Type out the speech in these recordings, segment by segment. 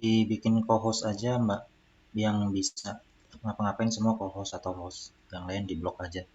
dibikin co-host aja Mbak, yang bisa ngapa-ngapain semua co-host atau host, yang lain di blok aja.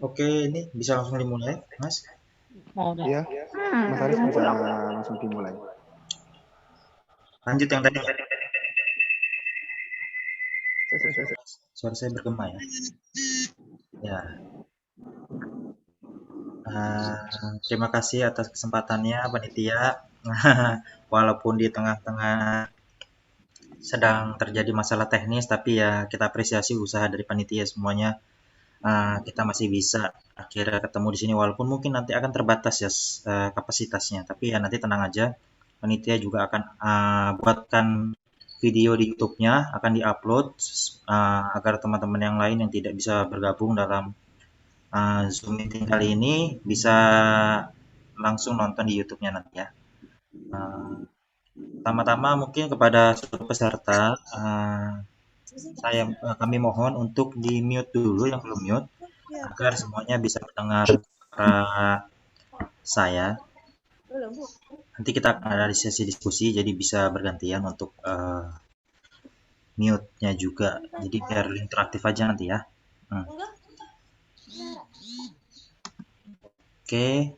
Oke, ini bisa langsung dimulai, Mas? Iya, Mas Aris bisa langsung dimulai. Lanjut yang tadi. Saya. Suara saya bergema ya. Ya, terima kasih atas kesempatannya, panitia. Walaupun di tengah-tengah sedang terjadi masalah teknis, tapi ya kita apresiasi usaha dari panitia semuanya. Kita masih bisa akhirnya ketemu di sini, walaupun mungkin nanti akan terbatas ya kapasitasnya. Tapi ya nanti tenang aja, panitia juga akan buatkan video di YouTube-nya, akan diupload agar teman-teman yang lain yang tidak bisa bergabung dalam Zoom meeting kali ini bisa langsung nonton di YouTube-nya nanti ya. Pertama-tama mungkin kepada seluruh peserta, kami mohon untuk di mute dulu yang belum mute agar semuanya bisa mendengar suara saya. Nanti kita akan ada di sesi diskusi, jadi bisa bergantian untuk mute-nya juga. Jadi biar interaktif aja nanti ya. Oke.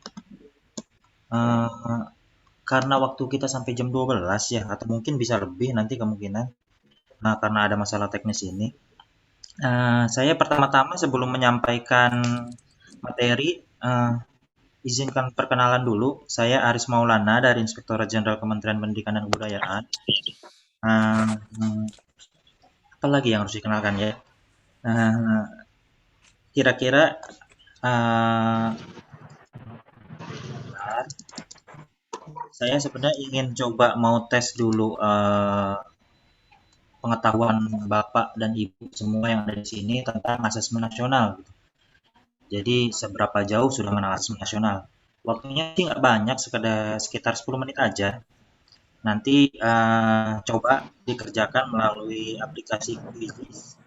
Karena waktu kita sampai jam 12 ya, atau mungkin bisa lebih nanti kemungkinan. Karena ada masalah teknis ini. Saya pertama-tama sebelum menyampaikan materi, izinkan perkenalan dulu. Saya Aris Maulana dari Inspektorat Jenderal Kementerian Pendidikan dan Kebudayaan. Apa lagi yang harus dikenalkan ya? Kira-kira saya sebenarnya ingin coba mau tes dulu pengetahuan Bapak dan Ibu semua yang ada di sini tentang asesmen nasional. Jadi seberapa jauh sudah mengenal asesmen nasional? Waktunya sih nggak banyak, sekitar 10 menit aja. Nanti coba dikerjakan melalui aplikasi Quizzes.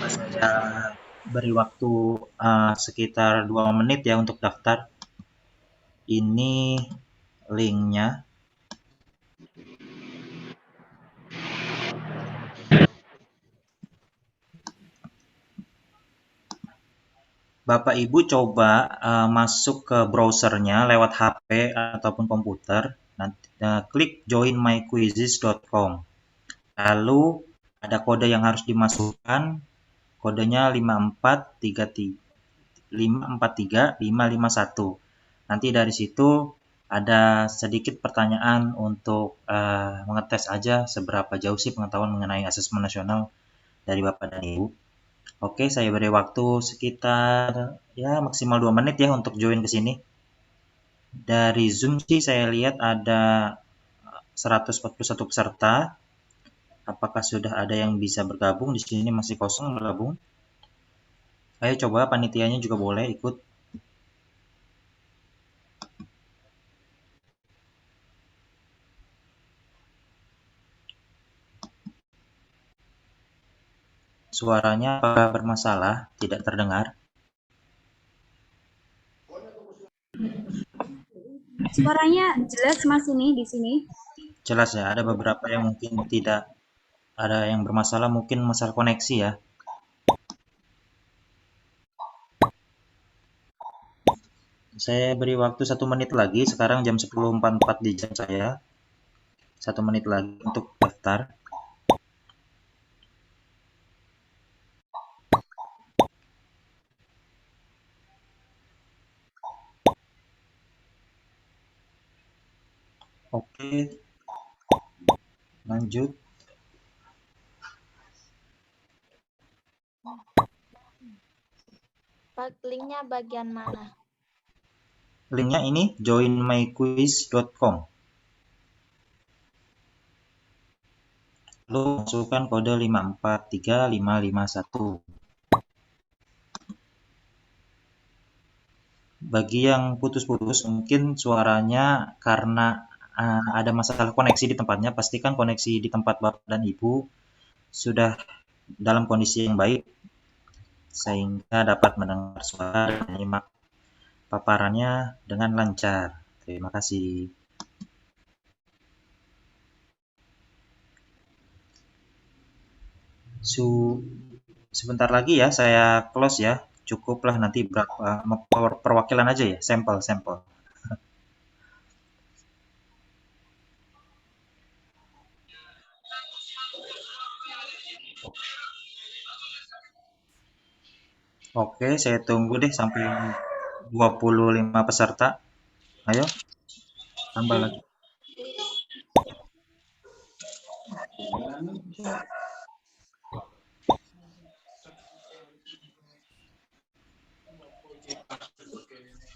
Saya beri waktu sekitar 2 menit ya untuk daftar. Ini linknya. Bapak Ibu coba masuk ke browsernya lewat HP ataupun komputer. Nanti klik joinmyquizzes.com. Lalu ada kode yang harus dimasukkan. Kodenya 5433. 543 551. Nanti dari situ ada sedikit pertanyaan untuk mengetes aja seberapa jauh sih pengetahuan mengenai asesmen nasional dari Bapak dan Ibu. Oke, saya beri waktu sekitar ya maksimal 2 menit ya untuk join ke sini. Dari Zoom sih saya lihat ada 141 peserta. Apakah sudah ada yang bisa bergabung? Di sini masih kosong bergabung. Ayo coba panitianya juga boleh ikut. Suaranya apakah bermasalah? Tidak terdengar? Suaranya jelas Mas ini di sini. Jelas ya, ada beberapa yang mungkin tidak ada yang bermasalah, mungkin masalah koneksi ya. Saya beri waktu 1 menit lagi, sekarang jam 10.44 di jam saya. 1 menit lagi untuk daftar. Oke, lanjut. Linknya bagian mana? Linknya ini joinmyquiz.com. Lalu masukkan kode 543551. Bagi yang putus-putus, mungkin suaranya karena ada masalah koneksi di tempatnya. Pastikan koneksi di tempat Bapak dan Ibu sudah dalam kondisi yang baik, sehingga dapat mendengar suara dan menyimak paparannya dengan lancar. Terima kasih. Sebentar lagi ya, saya close ya. Cukuplah nanti berapa perwakilan aja ya, sampel. Oke, saya tunggu deh sampai 25 peserta. Ayo, tambah lagi.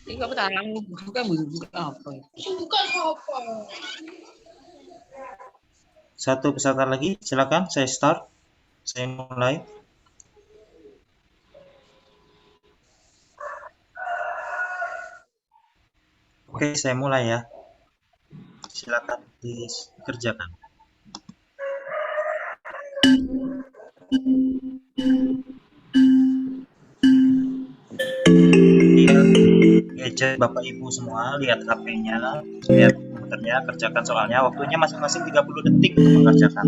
Enggak betul, buka apa? Buka apa? Satu peserta lagi, silakan saya start. Saya mulai. Oke, saya mulai ya. Silakan dikerjakan. Lihat gadget Bapak Ibu semua, lihat HP-nya, lihat komputernya, kerjakan soalnya. Waktunya masing-masing 30 detik untuk mengerjakan.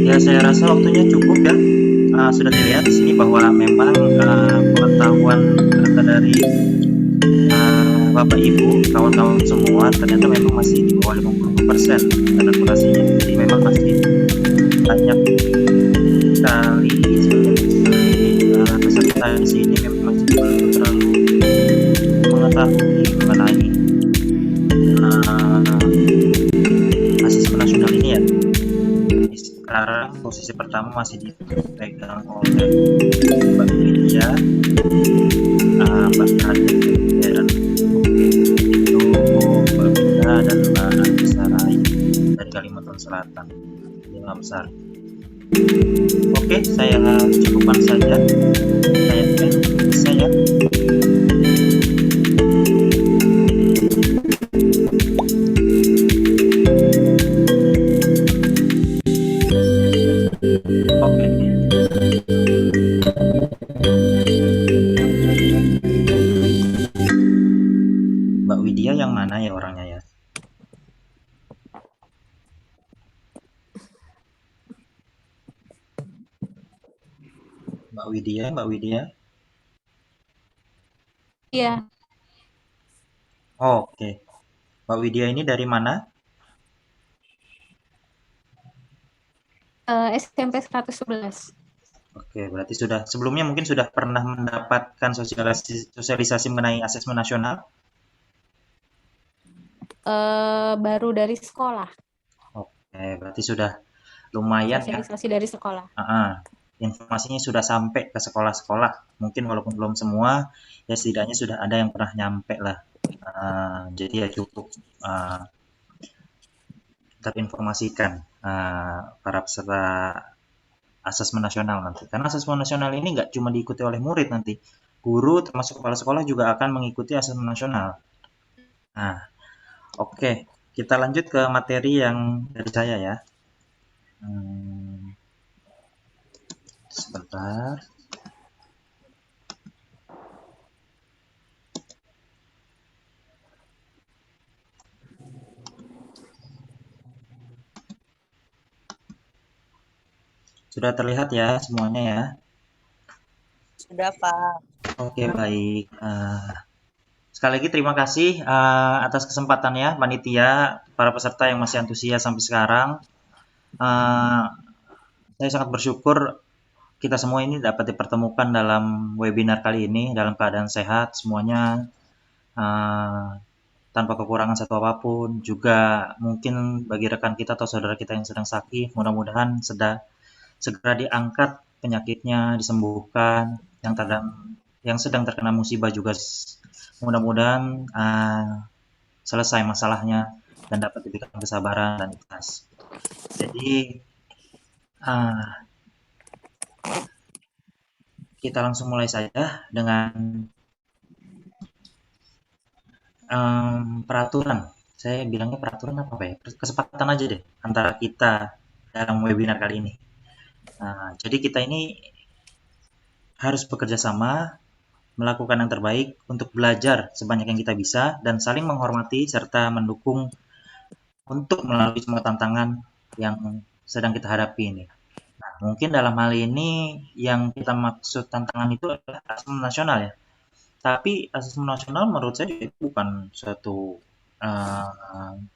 Ya, saya rasa waktunya cukup ya. Sudah dilihat di sini bahwa memang pengetahuan data dari Bapak Ibu, kawan-kawan semua ternyata memang masih di bawah 50% dan akurasinya. Jadi memang masih banyak sekali peserta di sini memang masih belum terlalu mengetahui mengenai asesmen nasional ini ya. Sekarang posisi pertama masih dipegang oleh Mbak Widya, Mbak Kadek dan itu Mbak Widya dan Mbak Sarai dari Kalimantan Selatan di Lamsar. Oke, saya cukupkan saja. Saya oke. Mbak Widya yang mana ya orangnya ya? Mbak Widya. Iya. Oke. Mbak Widya ini dari mana? SMP 111. Oke, berarti sebelumnya mungkin sudah pernah mendapatkan sosialisasi mengenai asesmen nasional? Baru dari sekolah. Oke, berarti sudah lumayan ya. Sosialisasi dari sekolah. Informasinya sudah sampai ke sekolah-sekolah. Mungkin walaupun belum semua, ya setidaknya sudah ada yang pernah nyampe lah. Jadi ya cukup terinformasikan para peserta asesmen nasional nanti. Karena asesmen nasional ini nggak cuma diikuti oleh murid nanti. Guru termasuk kepala sekolah juga akan mengikuti asesmen nasional. Nah, oke. kita lanjut ke materi yang dari saya ya. Sebentar. Sudah terlihat ya semuanya ya? Sudah, Pak. Oke, baik. Sekali lagi terima kasih atas kesempatannya, panitia, para peserta yang masih antusias sampai sekarang. Saya sangat bersyukur kita semua ini dapat dipertemukan dalam webinar kali ini dalam keadaan sehat semuanya, tanpa kekurangan satu apapun. Juga mungkin bagi rekan kita atau saudara kita yang sedang sakit, mudah-mudahan segera diangkat penyakitnya, disembuhkan. Yang sedang terkena musibah juga mudah-mudahan selesai masalahnya dan dapat diberikan kesabaran dan ikhlas. Jadi kita langsung mulai saja dengan peraturan. Saya bilangnya peraturan apa ya? Kesepakatan aja deh antara kita dalam webinar kali ini. Jadi kita ini harus bekerja sama, melakukan yang terbaik untuk belajar sebanyak yang kita bisa dan saling menghormati serta mendukung untuk melalui semua tantangan yang sedang kita hadapi ini. Nah, mungkin dalam hal ini yang kita maksud tantangan itu adalah asesmen nasional ya. Tapi asesmen nasional menurut saya itu bukan suatu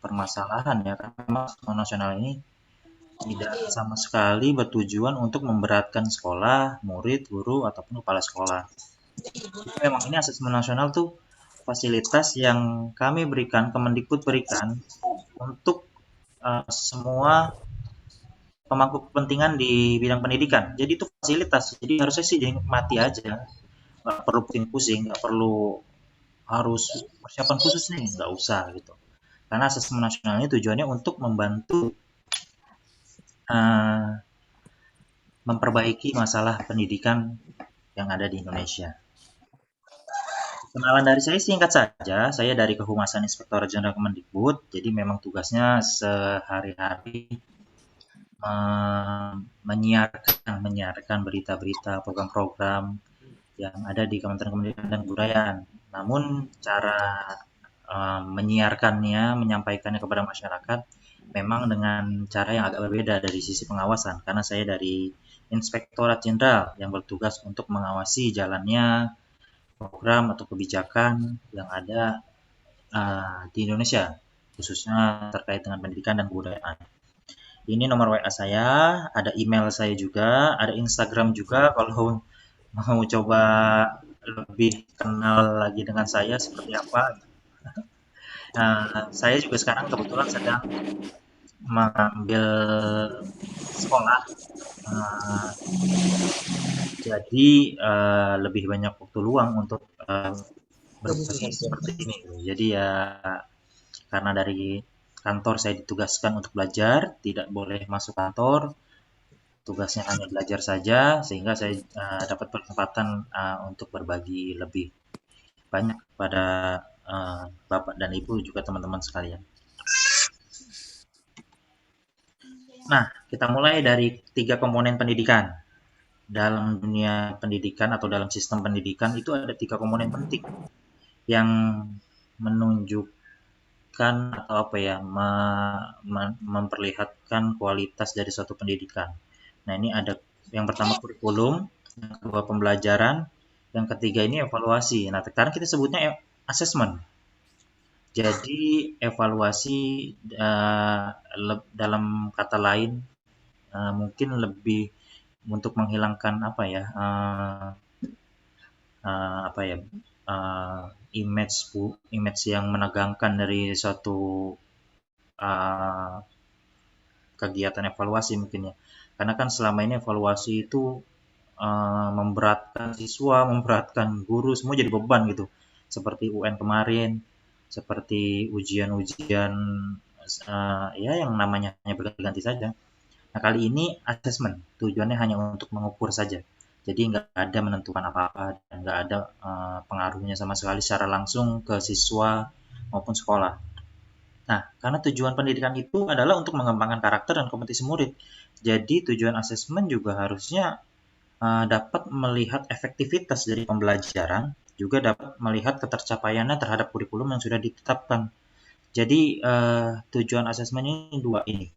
permasalahan ya, karena asesmen nasional ini tidak sama sekali bertujuan untuk memberatkan sekolah, murid, guru, ataupun kepala sekolah. Memang ini asesmen nasional tuh fasilitas yang kami berikan, Kemendikbud berikan untuk semua pemangku kepentingan di bidang pendidikan. Jadi itu fasilitas, jadi harusnya sih dinikmati aja. Nggak perlu pusing-pusing, nggak perlu harus persiapan khusus nih, nggak usah gitu. Karena asesmen nasional ini tujuannya untuk membantu memperbaiki masalah pendidikan yang ada di Indonesia. Kenalan dari saya singkat saja, saya dari Kehumasan Inspektorat Jenderal Kemendikbud, jadi memang tugasnya sehari-hari menyiarkan berita-berita, program-program yang ada di Kementerian Pendidikan dan Kebudayaan. Namun cara menyiarkannya, menyampaikannya kepada masyarakat memang dengan cara yang agak berbeda dari sisi pengawasan, karena saya dari Inspektorat Jenderal yang bertugas untuk mengawasi jalannya program atau kebijakan yang ada di Indonesia, khususnya terkait dengan pendidikan dan kebudayaan. Ini nomor WA saya, ada email saya juga, ada Instagram juga kalau mau coba lebih kenal lagi dengan saya seperti apa. Saya juga sekarang kebetulan sedang mengambil sekolah, jadi lebih banyak waktu luang untuk berproses seperti ini. Jadi ya karena dari kantor saya ditugaskan untuk belajar, tidak boleh masuk kantor, tugasnya hanya belajar saja, sehingga saya dapat kesempatan untuk berbagi lebih banyak pada Bapak dan Ibu juga teman-teman sekalian. Nah, kita mulai dari 3 komponen pendidikan. Dalam dunia pendidikan atau dalam sistem pendidikan itu ada 3 komponen penting yang menunjukkan atau apa ya, memperlihatkan kualitas dari suatu pendidikan. Nah, ini ada yang pertama kurikulum, yang kedua pembelajaran, yang ketiga ini evaluasi. Nah, sekarang kita sebutnya assessment. Jadi evaluasi dalam kata lain mungkin lebih untuk menghilangkan image yang menegangkan dari suatu kegiatan evaluasi mungkin ya. Karena kan selama ini evaluasi itu memberatkan siswa, memberatkan guru, semua jadi beban gitu. Seperti UN kemarin, seperti ujian-ujian ya yang namanya hanya berganti saja. Nah, kali ini assessment tujuannya hanya untuk mengukur saja. Jadi nggak ada menentukan apa-apa dan nggak ada pengaruhnya sama sekali secara langsung ke siswa maupun sekolah. Nah, karena tujuan pendidikan itu adalah untuk mengembangkan karakter dan kompetensi murid. Jadi tujuan asesmen juga harusnya dapat melihat efektivitas dari pembelajaran, juga dapat melihat ketercapaiannya terhadap kurikulum yang sudah ditetapkan. Jadi tujuan asesmen ini dua ini.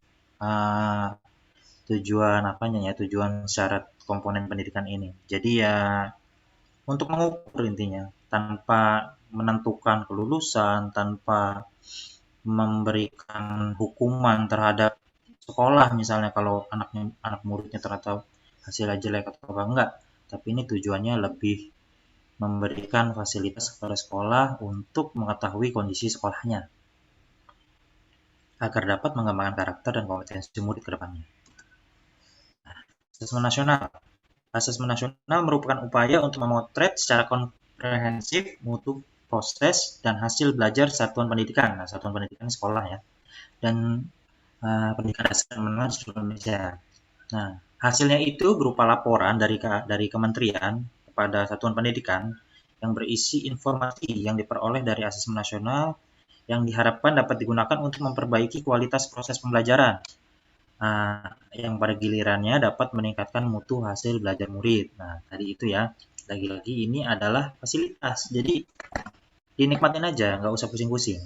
Tujuan apanya ya? Tujuan syarat komponen pendidikan ini. Jadi ya untuk mengukur intinya, tanpa menentukan kelulusan, tanpa memberikan hukuman terhadap sekolah misalnya kalau anak muridnya ternyata hasilnya jelek atau apa enggak, tapi ini tujuannya lebih memberikan fasilitas kepada sekolah untuk mengetahui kondisi sekolahnya agar dapat mengembangkan karakter dan kompetensi murid ke depannya. Asesmen nasional. Asesmen nasional merupakan upaya untuk memotret secara komprehensif mutu proses dan hasil belajar satuan pendidikan. Nah, satuan pendidikan sekolah ya. Dan pendidikan dasar menengah di seluruh Indonesia. Nah, hasilnya itu berupa laporan dari kementerian kepada satuan pendidikan yang berisi informasi yang diperoleh dari asesmen nasional yang diharapkan dapat digunakan untuk memperbaiki kualitas proses pembelajaran. Yang pada gilirannya dapat meningkatkan mutu hasil belajar murid. Nah, tadi itu ya, lagi-lagi ini adalah fasilitas. Jadi, dinikmatin aja, nggak usah pusing-pusing.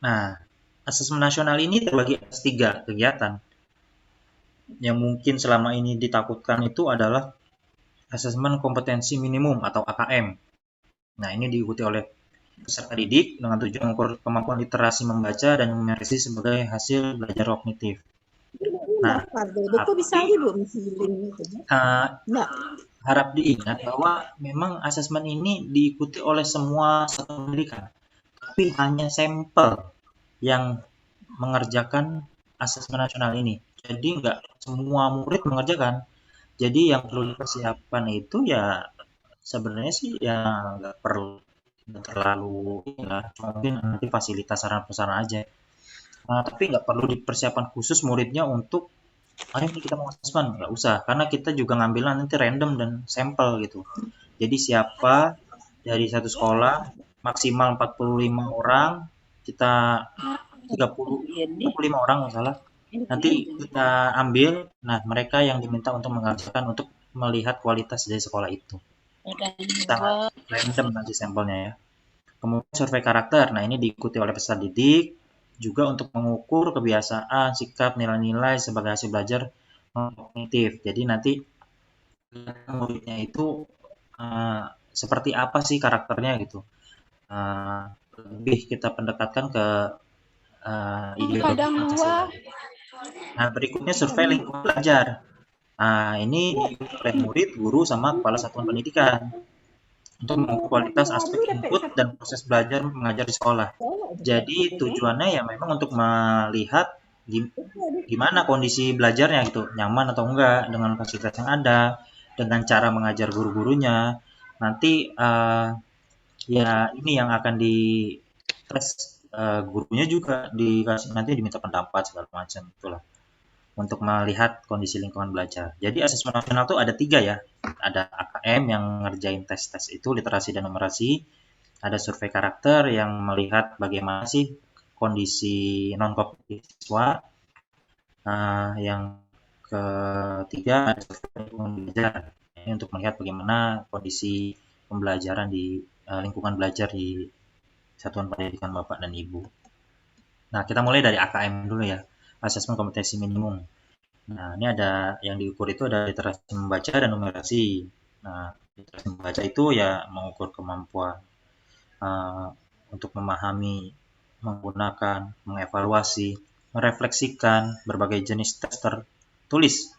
Nah, asesmen nasional ini terbagi atas 3 kegiatan. Yang mungkin selama ini ditakutkan itu adalah asesmen kompetensi minimum atau AKM. Nah, ini diikuti oleh peserta didik dengan tujuan mengukur kemampuan literasi membaca dan numerasi sebagai hasil belajar kognitif. Nah, harap diingat bahwa memang asesmen ini diikuti oleh semua satuan pendidikan, tapi hanya sampel yang mengerjakan asesmen nasional ini. Jadi nggak semua murid mengerjakan. Jadi yang perlu dipersiapkan itu ya sebenarnya sih ya nggak perlu terlalu ya, mungkin nanti fasilitas sarana-prasarana aja. Tapi nggak perlu dipersiapkan khusus muridnya untuk ayo kita mau asesmen, nggak usah, karena kita juga ngambilnya nanti random dan sampel gitu. Jadi siapa dari satu sekolah maksimal 45 orang, kita 45 orang masalah. Nanti kita ambil, nah mereka yang diminta untuk mengerjakan untuk melihat kualitas dari sekolah itu. Sangat random nanti sampelnya ya. Kemudian survei karakter, nah ini diikuti oleh peserta didik juga untuk mengukur kebiasaan, sikap, nilai-nilai sebagai hasil belajar kognitif. Jadi nanti muridnya itu seperti apa sih karakternya gitu. Lebih kita pendekatkan ke ideologi. Nah, berikutnya survei lingkungan belajar. Nah, ini diikuti oleh murid, guru, sama kepala satuan pendidikan untuk mengukur kualitas aspek input dan proses belajar mengajar di sekolah. Jadi tujuannya ya memang untuk melihat gimana kondisi belajarnya gitu, nyaman atau enggak dengan fasilitas yang ada, dengan cara mengajar guru-gurunya. Nanti ya ini yang akan dites gurunya juga dikasih, nanti diminta pendapat segala macam itulah untuk melihat kondisi lingkungan belajar. Jadi asesmen nasional itu ada 3 ya. Ada AKM yang ngerjain tes-tes itu, literasi dan numerasi. Ada survei karakter yang melihat bagaimana sih kondisi non-kognitif siswa. Yang ketiga ada survei lingkungan belajar. Ini untuk melihat bagaimana kondisi pembelajaran di lingkungan belajar di satuan pendidikan Bapak dan Ibu. Nah, kita mulai dari AKM dulu ya. Asesmen kompetensi minimum. Nah, ini ada yang diukur itu ada literasi membaca dan numerasi. Nah, literasi membaca itu ya mengukur kemampuan untuk memahami, menggunakan, mengevaluasi, merefleksikan berbagai jenis teks tertulis.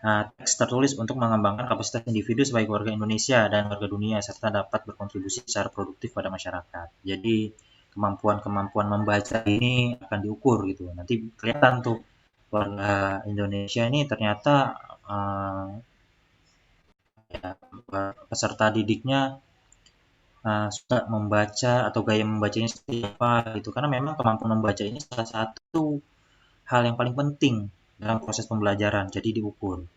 Teks tertulis untuk mengembangkan kapasitas individu sebagai warga Indonesia dan warga dunia serta dapat berkontribusi secara produktif pada masyarakat. Jadi kemampuan membaca ini akan diukur gitu. Nanti kelihatan tuh warga Indonesia ini ternyata ya, peserta didiknya suka membaca atau gaya membacanya seperti apa gitu. Karena memang kemampuan membaca ini salah satu hal yang paling penting dalam proses pembelajaran, jadi diukur.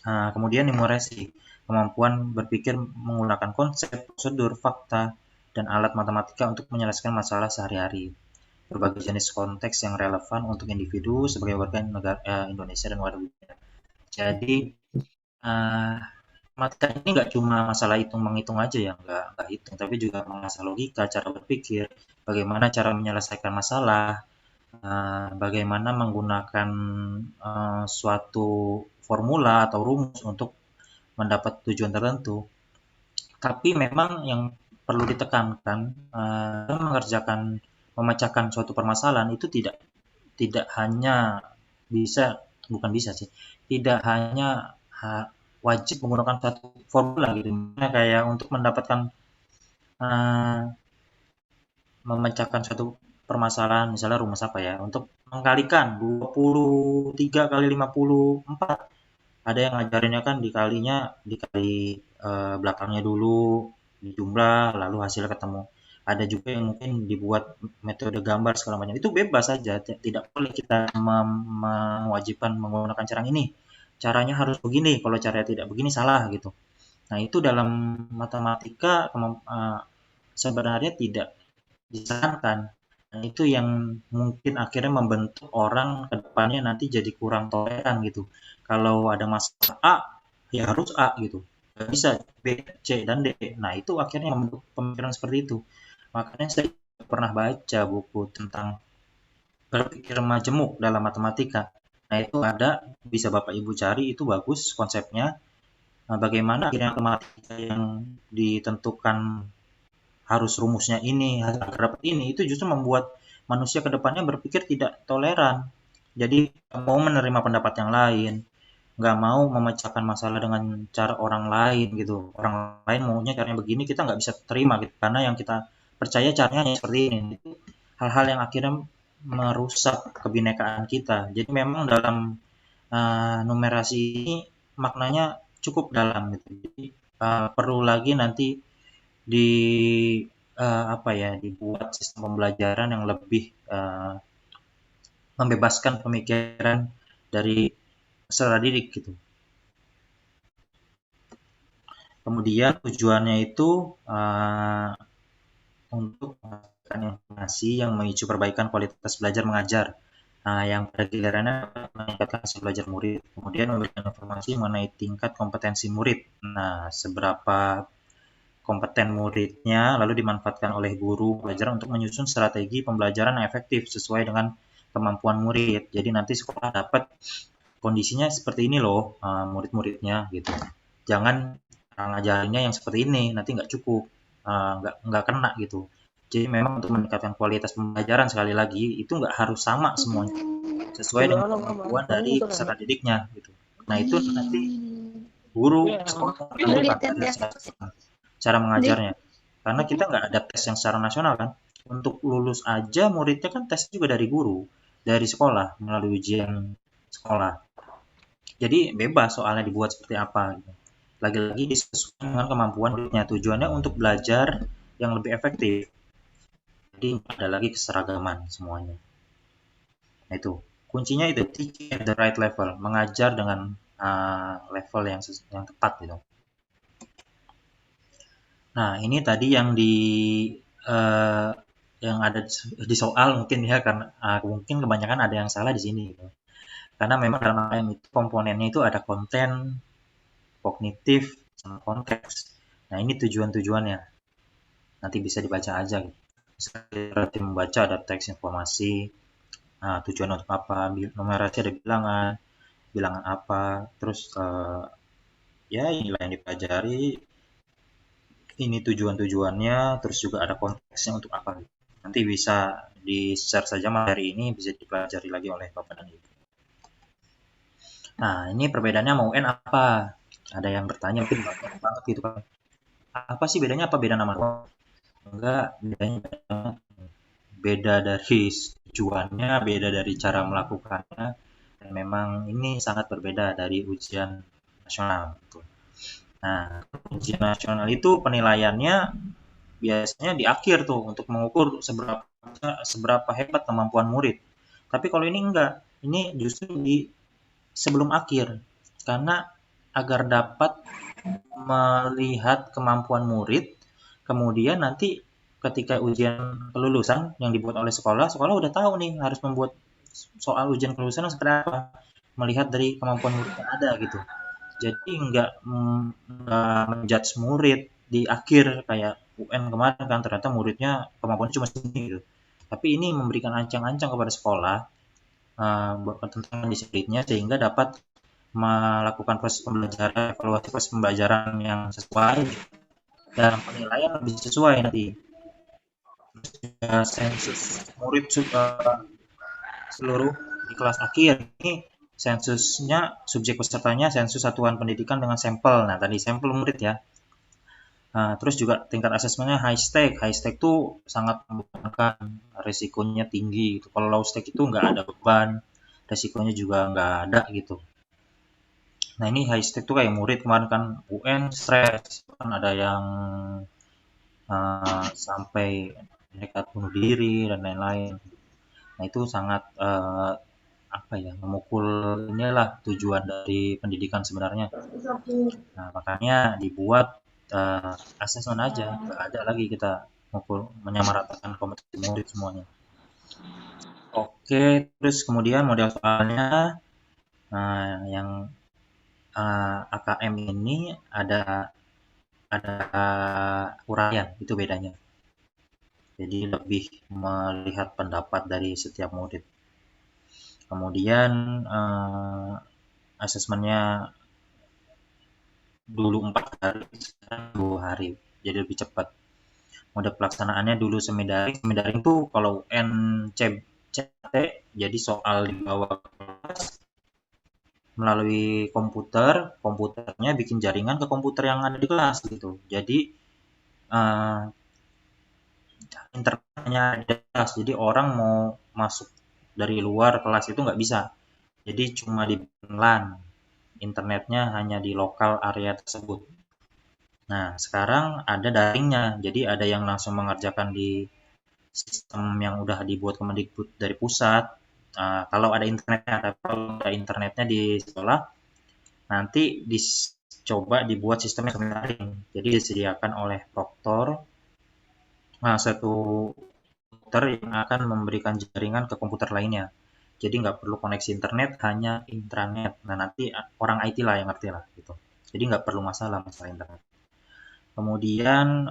Kemudian numerasi, kemampuan berpikir menggunakan konsep, prosedur, fakta, dan alat matematika untuk menyelesaikan masalah sehari-hari. Berbagai jenis konteks yang relevan untuk individu sebagai warga negara Indonesia dan warga dunia. Jadi matematika ini nggak cuma masalah hitung-menghitung aja ya, nggak hitung, tapi juga mengasah logika, cara berpikir, bagaimana cara menyelesaikan masalah, bagaimana menggunakan suatu formula atau rumus untuk mendapat tujuan tertentu. Tapi memang yang perlu ditekankan, memecahkan suatu permasalahan itu tidak hanya tidak hanya wajib menggunakan satu formula gitu. Kayak untuk mendapatkan memecahkan suatu permasalahan, misalnya rumus apa ya, untuk mengkalikan 23 kali 54. Ada yang ngajarinnya kan dikali belakangnya dulu, dijumlah, lalu hasilnya ketemu. Ada juga yang mungkin dibuat metode gambar segala macam. Itu bebas saja, tidak boleh kita mewajibkan menggunakan cara ini. Caranya harus begini, kalau caranya tidak begini salah gitu. Nah, itu dalam matematika sebenarnya tidak disarankan. Nah, itu yang mungkin akhirnya membentuk orang ke depannya nanti jadi kurang toleran gitu. Kalau ada masalah A, ya harus A gitu. Nggak bisa B, C, dan D. Nah, itu akhirnya membentuk pemikiran seperti itu. Makanya saya pernah baca buku tentang berpikir majemuk dalam matematika. Nah, itu ada, bisa Bapak Ibu cari, itu bagus konsepnya. Nah, bagaimana akhirnya matematika yang ditentukan harus rumusnya ini, agar dapat ini, itu justru membuat manusia ke depannya berpikir tidak toleran. Jadi, mau menerima pendapat yang lain, nggak mau memecahkan masalah dengan cara orang lain gitu. Orang lain maunya caranya begini, kita nggak bisa terima gitu, karena yang kita percaya caranya seperti ini. Itu hal-hal yang akhirnya merusak kebinekaan kita. Jadi memang dalam numerasi ini maknanya cukup dalam gitu. Jadi perlu lagi nanti dibuat sistem pembelajaran yang lebih membebaskan pemikiran dari peserta didik gitu. Kemudian tujuannya itu untuk memberikan informasi yang memicu perbaikan kualitas belajar mengajar, yang pada gilirannya meningkatkan hasil belajar murid. Kemudian memberikan informasi mengenai tingkat kompetensi murid. Nah, seberapa kompeten muridnya, lalu dimanfaatkan oleh guru pelajaran untuk menyusun strategi pembelajaran yang efektif sesuai dengan kemampuan murid. Jadi nanti sekolah dapat kondisinya seperti ini loh, murid-muridnya gitu. Jangan ngajarinnya yang seperti ini, nanti nggak cukup, nggak kena gitu. Jadi memang untuk meningkatkan kualitas pembelajaran, sekali lagi itu nggak harus sama semuanya, sesuai dengan kemampuan dari peserta didiknya gitu. Nah, itu nanti guru sekolah menentukan cara mengajarnya, karena kita nggak ada tes yang secara nasional kan. Untuk lulus aja muridnya kan tes juga dari guru, dari sekolah melalui ujian sekolah. Jadi bebas soalnya dibuat seperti apa gitu. Lagi-lagi disesuaikan dengan kemampuan muridnya. Tujuannya untuk belajar yang lebih efektif. Jadi ada lagi keseragaman semuanya. Nah, itu kuncinya, itu teaching at the right level, mengajar dengan level yang tepat gitu. Nah, ini tadi yang yang ada di soal mungkin ya, karena mungkin kebanyakan ada yang salah di sini gitu. Karena memang dalam AKM itu komponennya itu ada konten, kognitif, sama konteks. Nah, ini tujuannya. Nanti bisa dibaca aja gitu. Misalnya membaca ada teks informasi, tujuan untuk apa, numerasi ada bilangan apa, terus ya inilah yang dipelajari, ini tujuannya, terus juga ada konteksnya untuk apa. Nanti bisa di-share saja materi ini, bisa dipelajari lagi oleh Bapak dan Ibu. Nah, ini perbedaannya mau UN apa? Ada yang bertanya mungkin banget gitu kan. Apa sih bedanya? Apa beda nama? Enggak, bedanya beda dari tujuannya, beda dari cara melakukannya, dan memang ini sangat berbeda dari ujian nasional gitu. Nah, ujian nasional itu penilaiannya biasanya di akhir tuh untuk mengukur seberapa hebat kemampuan murid. Tapi kalau ini enggak, ini justru di sebelum akhir, karena agar dapat melihat kemampuan murid, kemudian nanti ketika ujian kelulusan yang dibuat oleh sekolah udah tahu nih harus membuat soal ujian kelulusan seperti apa, melihat dari kemampuan murid yang ada gitu. Jadi nggak menjudge murid di akhir kayak UN kemarin kan, ternyata muridnya kemampuannya cuma segini gitu. Tapi ini memberikan ancang-ancang kepada sekolah tentang disiplinnya sehingga dapat melakukan proses pembelajaran, evaluasi proses pembelajaran yang sesuai dan penilaian lebih sesuai nanti. Sensus murid seluruh di kelas akhir ini sensusnya subjek pesertanya sensus satuan pendidikan dengan sampel. Nah tadi sampel murid ya. Terus juga tingkat asesmennya high stake. High stake tuh sangat membebankan, resikonya tinggi gitu. Kalau low stake itu nggak ada beban, resikonya juga nggak ada gitu. Nah ini high stake tuh kayak murid kemarin kan UN stres, kan ada yang sampai nekat bunuh diri dan lain-lain. Nah itu sangat memukul inilah tujuan dari pendidikan sebenarnya. Nah makanya dibuat asesmen aja, nggak ada lagi kita menyamaratakan kompetensi murid semuanya. Oke, terus kemudian model soalnya yang AKM ini ada uraian, itu bedanya. Jadi lebih melihat pendapat dari setiap murid. Kemudian asesmennya dulu 4 hari, sekarang 2 hari, jadi lebih cepat. Mode pelaksanaannya dulu semi-daring. Semi-daring tuh kalau NCT, jadi soal dibawa ke kelas melalui komputernya bikin jaringan ke komputer yang ada di kelas gitu. Jadi internetnya ada di kelas, jadi orang mau masuk dari luar kelas itu nggak bisa. Jadi cuma di LAN. Internetnya hanya di lokal area tersebut. Nah, sekarang ada daringnya. Jadi ada yang langsung mengerjakan di sistem yang udah dibuat Kemendikbud dari pusat. Kalau ada internetnya, kalau ada internetnya di sekolah, nanti dicoba dibuat sistemnya daring. Jadi disediakan oleh proktor satu komputer yang akan memberikan jaringan ke komputer lainnya. Jadi nggak perlu koneksi internet, hanya intranet. Nah nanti orang IT lah yang ngerti lah gitu. Jadi nggak perlu masalah internet. Kemudian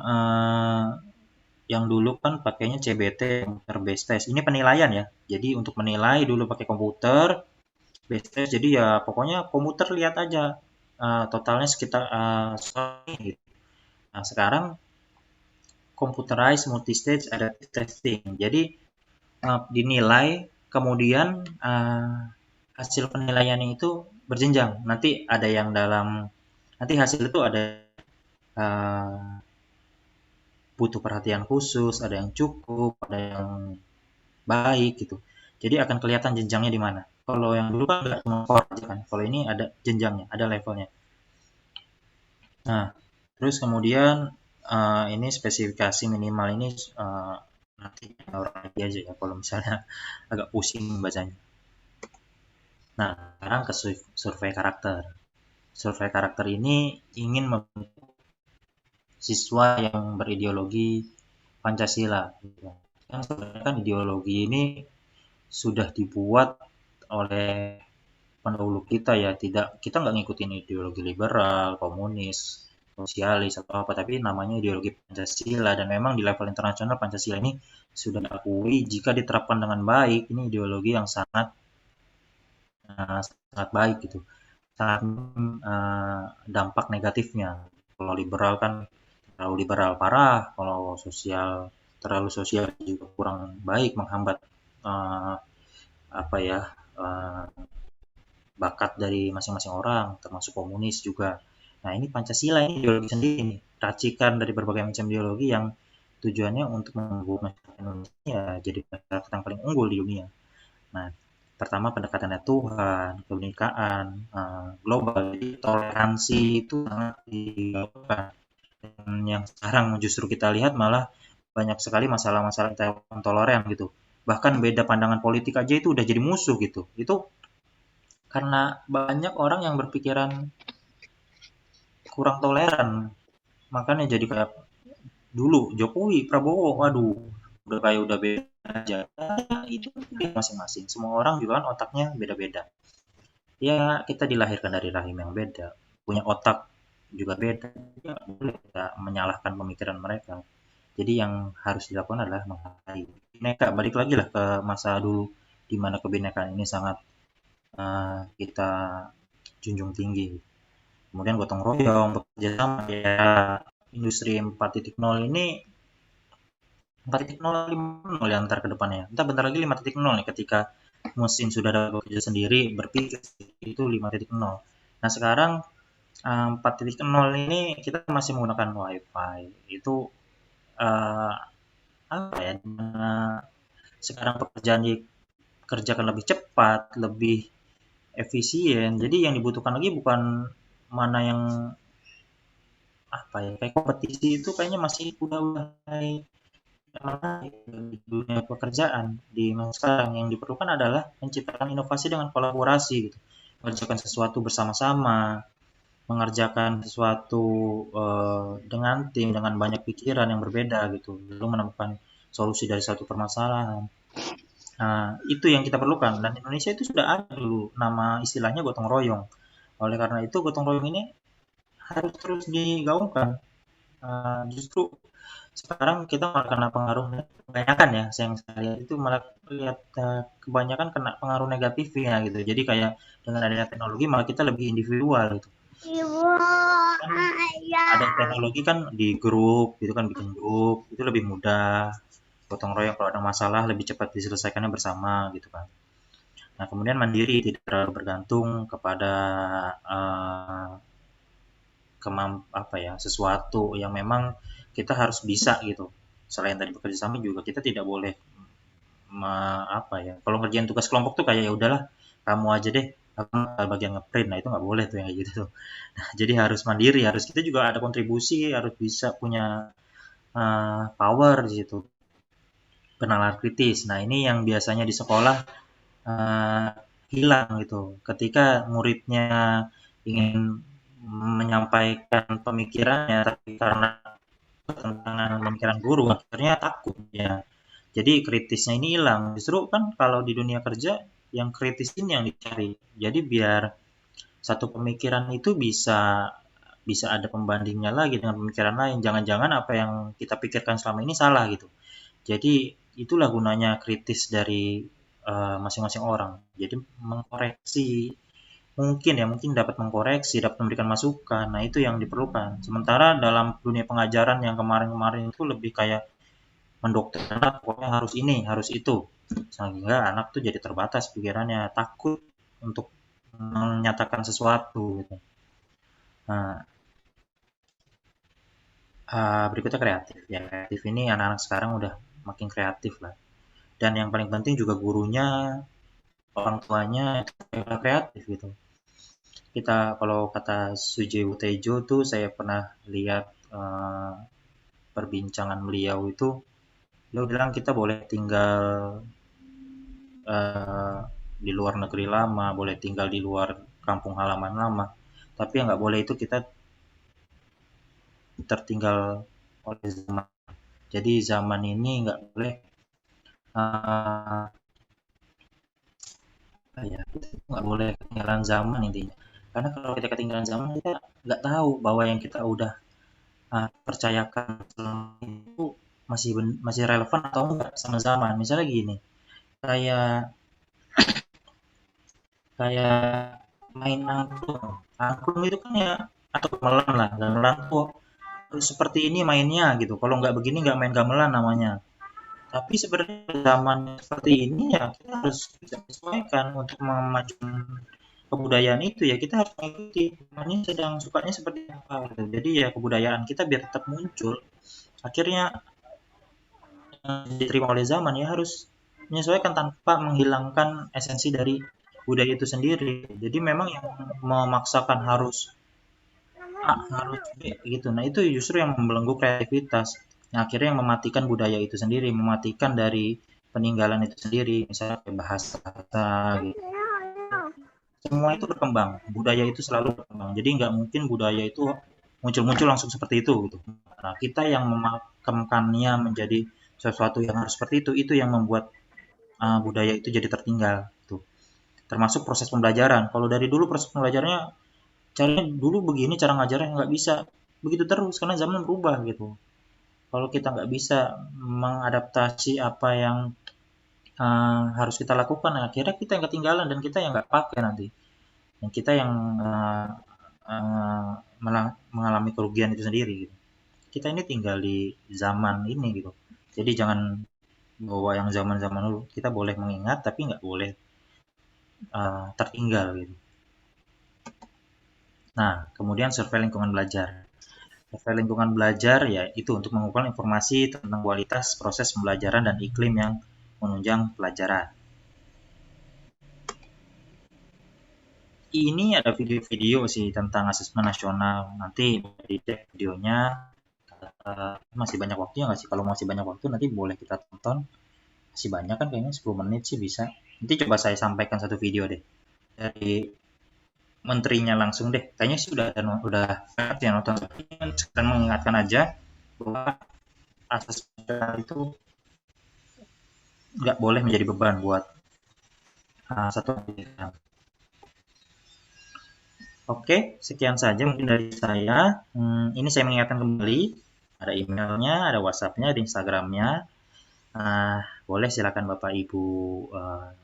yang dulu kan pakainya CBT, komputer based test. Ini penilaian ya. Jadi untuk menilai dulu pakai komputer based test. Jadi ya pokoknya komputer lihat aja totalnya sekitar gitu. Nah sekarang computerized multistage adaptive testing. Jadi dinilai kemudian hasil penilaiannya itu berjenjang. Nanti ada yang nanti hasil itu ada butuh perhatian khusus, ada yang cukup, ada yang baik gitu. Jadi akan kelihatan jenjangnya di mana. Kalau yang dulu kan nggak cuma skor aja kan. Kalau ini ada jenjangnya, ada levelnya. Nah, terus kemudian ini spesifikasi minimal ini nanti orang lagi aja ya kalau misalnya agak pusing bacanya. Nah, sekarang ke survei karakter. Survei karakter ini ingin membentuk siswa yang berideologi Pancasila. Kan sebenarnya kan ideologi ini sudah dibuat oleh pendahulu kita ya, kita nggak ngikutin ideologi liberal, komunis, sosialis atau apa, tapi namanya ideologi Pancasila dan memang di level internasional Pancasila ini sudah diakui jika diterapkan dengan baik, ini ideologi yang sangat baik gitu. Sangat dampak negatifnya. Kalau liberal kan terlalu liberal parah, kalau sosial terlalu sosial juga kurang baik, menghambat bakat dari masing-masing orang, termasuk komunis juga. Nah ini Pancasila ini ideologi sendiri nih, racikan dari berbagai macam ideologi yang tujuannya untuk membuat masyarakat Indonesia jadi masyarakat yang paling unggul di dunia. Nah pertama pendekatannya Tuhan, kebinekaan, global, jadi toleransi itu sangat dilakukan. Dan yang sekarang justru kita lihat malah banyak sekali masalah-masalah intoleran gitu. Bahkan beda pandangan politik aja itu udah jadi musuh gitu. Itu karena banyak orang yang berpikiran kurang toleran, makanya jadi kayak dulu Jokowi, Prabowo, waduh, udah beda aja. Itu dia masing-masing. Semua orang juga kan otaknya beda-beda. Ya, kita dilahirkan dari rahim yang beda, punya otak juga beda. Ya, nggak boleh kita menyalahkan pemikiran mereka. Jadi yang harus dilakukan adalah menghargai bineka. Balik lagi lah ke masa dulu, di mana kebinekaan ini sangat kita junjung tinggi. Kemudian gotong royong, bekerja sama, ya industri 4.0 ini 4.0 5.0 ya ntar ke depannya. Entah bentar lagi 5.0 nih ketika mesin sudah dapat bekerja sendiri, berpikir itu 5.0. Nah, sekarang 4.0 ini kita masih menggunakan WiFi. Itu apa ya? Sekarang pekerjaan dikerjakan lebih cepat, lebih efisien. Jadi yang dibutuhkan lagi bukan mana yang apa ya, kayak kompetisi itu kayaknya masih udah mulai di dunia pekerjaan di masa sekarang. Yang diperlukan adalah menciptakan inovasi dengan kolaborasi gitu. Mengerjakan sesuatu bersama-sama, mengerjakan sesuatu dengan tim, dengan banyak pikiran yang berbeda gitu, lalu menemukan solusi dari satu permasalahan. Nah, itu yang kita perlukan, dan Indonesia itu sudah ada dulu nama istilahnya gotong royong. Oleh karena itu gotong royong ini harus terus digaungkan. Justru sekarang kita malah kena pengaruh kebanyakan ya, yang saya lihat itu malah lihat kebanyakan kena pengaruh negatifnya gitu. Jadi kayak dengan adanya teknologi malah kita lebih individual gitu. Kan ada teknologi kan di grup gitu kan, bikin grup itu lebih mudah, gotong royong kalau ada masalah lebih cepat diselesaikannya bersama gitu kan. Nah, kemudian mandiri, tidak terlalu bergantung kepada sesuatu yang memang kita harus bisa gitu. Selain tadi bekerja sama juga kita tidak boleh kalau ngerjain tugas kelompok tuh kayak ya udahlah kamu aja deh, aku bagian ngeprint. Nah, itu nggak boleh tuh yang kayak gitu tuh. Nah, jadi harus mandiri, harus kita juga ada kontribusi, harus bisa punya power di situ. Bernalar kritis. Nah, ini yang biasanya di sekolah hilang gitu. Ketika muridnya ingin menyampaikan pemikirannya, tapi karena pertentangan pemikiran guru, akhirnya takut ya. Jadi kritisnya ini hilang. Justru kan kalau di dunia kerja yang kritis ini yang dicari. Jadi biar satu pemikiran itu bisa ada pembandingnya lagi dengan pemikiran lain. Jangan-jangan apa yang kita pikirkan selama ini salah gitu. Jadi itulah gunanya kritis dari masing-masing orang. Jadi mengkoreksi, mungkin dapat mengkoreksi, dapat memberikan masukan. Nah, itu yang diperlukan. Sementara dalam dunia pengajaran yang kemarin-kemarin itu lebih kayak mendoktrin anak, pokoknya harus ini, harus itu. Sehingga anak tuh jadi terbatas pikirannya, takut untuk menyatakan sesuatu gitu. Nah, berikutnya kreatif. Ya, kreatif ini anak-anak sekarang udah makin kreatif lah. Dan yang paling penting juga gurunya, orang tuanya itu kreatif gitu. Kita kalau kata Sujiwo Tejo tuh saya pernah lihat perbincangan beliau itu, beliau bilang kita boleh tinggal di luar negeri lama, boleh tinggal di luar kampung halaman lama, tapi yang nggak boleh itu kita tertinggal oleh zaman. Jadi zaman ini nggak boleh kita nggak boleh ketinggalan zaman intinya. Karena kalau kita ketinggalan zaman, kita nggak tahu bahwa yang kita udah percayakan itu masih relevan atau enggak sama zaman. Misalnya gini, kayak main angklung itu kan ya, atau gamelan lah, gamelan tuh seperti ini mainnya gitu. Kalau nggak begini nggak main gamelan namanya. Tapi sebenarnya zaman seperti ini ya kita harus bisa menyesuaikan untuk memajukan kebudayaan itu ya, kita harus mengikuti temannya sedang sukanya seperti apa gitu. Jadi ya kebudayaan kita biar tetap muncul, akhirnya diterima oleh zaman ya harus menyesuaikan tanpa menghilangkan esensi dari budaya itu sendiri. Jadi memang yang memaksakan harus harus B gitu. Nah, itu justru yang membelenggu kreativitas. Nah, akhirnya yang mematikan budaya itu sendiri, mematikan dari peninggalan itu sendiri, misalnya kayak bahasa gitu. Semua itu berkembang, budaya itu selalu berkembang. Jadi nggak mungkin budaya itu muncul-muncul langsung seperti itu gitu. Nah, kita yang memakamkannya menjadi sesuatu yang harus seperti itu yang membuat budaya itu jadi tertinggal tuh. Termasuk proses pembelajaran. Kalau dari dulu proses pembelajarannya caranya dulu begini, cara ngajarnya nggak bisa begitu terus karena zaman berubah gitu. Kalau kita nggak bisa mengadaptasi apa yang harus kita lakukan, akhirnya kita yang ketinggalan dan kita yang nggak pakai nanti. Dan kita yang mengalami kerugian itu sendiri. Gitu. Kita ini tinggal di zaman ini gitu. Jadi jangan bawa yang zaman-zaman dulu. Kita boleh mengingat tapi nggak boleh tertinggal gitu. Nah, kemudian survei lingkungan belajar. Survei lingkungan belajar ya itu untuk mengumpulkan informasi tentang kualitas proses pembelajaran dan iklim yang menunjang pelajaran. Ini ada video-video sih tentang asesmen nasional. Nanti dicek videonya. Masih banyak waktunya nggak sih? Kalau masih banyak waktu nanti boleh kita tonton. Masih banyak kan kayaknya 10 menit sih bisa. Nanti coba saya sampaikan satu video deh dari menterinya langsung deh. Kayaknya sih udah ya nonton. Sekarang mengingatkan aja bahwa asas itu nggak boleh menjadi beban buat satu pendidikan. Oke, sekian saja mungkin dari saya. Ini saya mengingatkan kembali, ada emailnya, ada WhatsApp-nya, ada Instagram-nya. Boleh silakan Bapak Ibu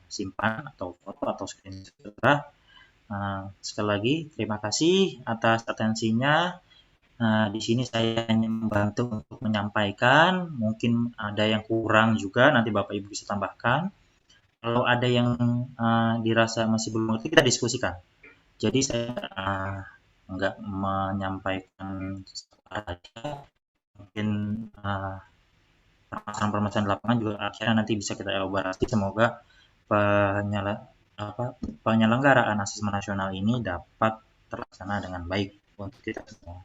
simpan atau foto atau screenshot. Sekali lagi terima kasih atas atensinya. Di sini saya hanya membantu untuk menyampaikan, mungkin ada yang kurang juga nanti Bapak Ibu bisa tambahkan. Kalau ada yang dirasa masih belum ngerti, kita diskusikan. Jadi saya nggak menyampaikan aja, mungkin permasalahan-permasalahan di lapangan juga akhirnya nanti bisa kita elaborasi. Semoga penyelenggaraan asesmen nasional ini dapat terlaksana dengan baik untuk kita semua.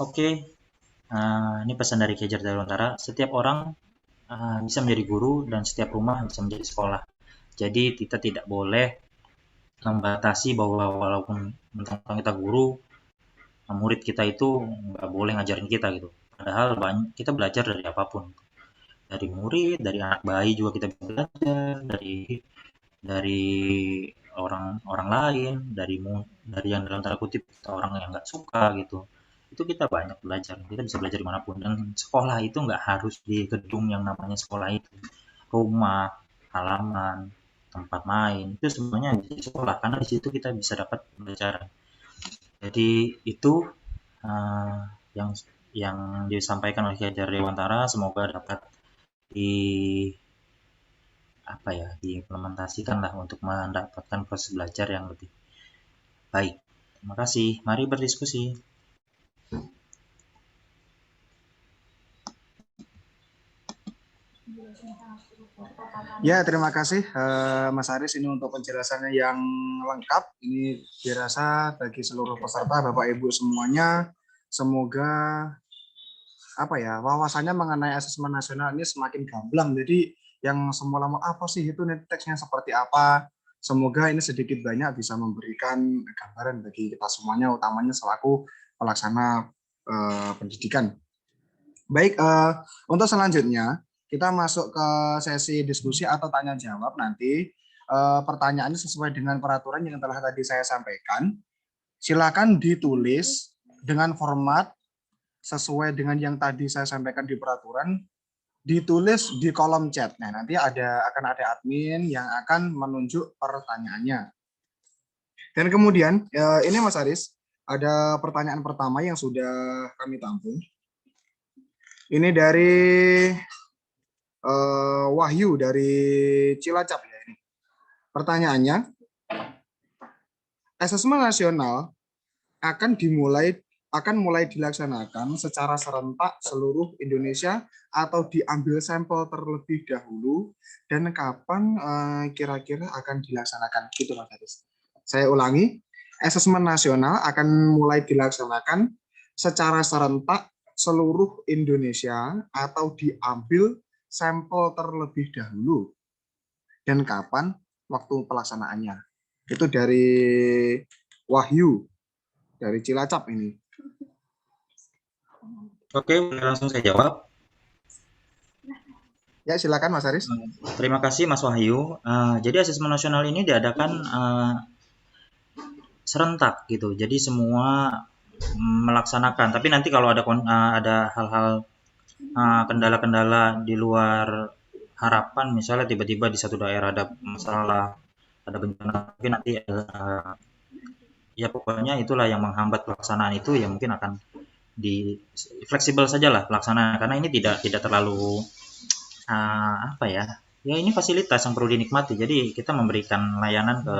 Oke, ini pesan dari Kejar Dirgantara. Setiap orang bisa menjadi guru dan setiap rumah bisa menjadi sekolah. Jadi kita tidak boleh membatasi bahwa walaupun mentang-mentang kita guru, murid kita itu nggak boleh ngajarin kita gitu. Padahal kita belajar dari apapun, dari murid, dari anak bayi juga kita bisa belajar, dari orang lain, dari yang dalam tanda kutip orang yang nggak suka gitu. Itu kita banyak belajar, kita bisa belajar dimanapun. Dan sekolah itu nggak harus di gedung yang namanya sekolah itu, rumah, halaman, tempat main itu semuanya di sekolah karena di situ kita bisa dapat pelajaran. Jadi itu yang disampaikan oleh Kejar Dewantara semoga dapat diimplementasikan lah untuk mendapatkan proses belajar yang lebih baik. Terima kasih. Mari berdiskusi. Ya, terima kasih Mas Haris ini untuk penjelasannya yang lengkap. Ini dirasa bagi seluruh peserta, Bapak Ibu semuanya, semoga wawasannya mengenai asesmen nasional ini semakin gamblang. Jadi yang semula apa sih itu teksnya seperti apa? Semoga ini sedikit banyak bisa memberikan gambaran bagi kita semuanya, utamanya selaku pelaksana pendidikan. Baik, untuk selanjutnya kita masuk ke sesi diskusi atau tanya jawab nanti. Pertanyaannya sesuai dengan peraturan yang telah tadi saya sampaikan. Silakan ditulis dengan format sesuai dengan yang tadi saya sampaikan di peraturan, ditulis di kolom chat. Nah, nanti akan ada admin yang akan menunjuk pertanyaannya. Dan kemudian, ini Mas Haris, ada pertanyaan pertama yang sudah kami tampung. Ini dari Wahyu dari Cilacap ya ini. Pertanyaannya, asesmen nasional akan mulai dilaksanakan secara serentak seluruh Indonesia atau diambil sampel terlebih dahulu dan kapan kira-kira akan dilaksanakan gitu Mas Haris. Saya ulangi, asesmen nasional akan mulai dilaksanakan secara serentak seluruh Indonesia atau diambil sampel terlebih dahulu dan kapan waktu pelaksanaannya. Itu dari Wahyu dari Cilacap ini. Oke, boleh langsung saya jawab. Ya, silakan Mas Haris. Terima kasih Mas Wahyu. Jadi asesmen nasional ini diadakan serentak gitu. Jadi semua melaksanakan. Tapi nanti kalau ada hal-hal kendala-kendala di luar harapan, misalnya tiba-tiba di satu daerah ada masalah, ada bencana, mungkin nanti ya pokoknya itulah yang menghambat pelaksanaan itu, ya mungkin akan di fleksibel saja lah pelaksanaan, karena ini tidak terlalu apa ya ini fasilitas yang perlu dinikmati. Jadi kita memberikan layanan ke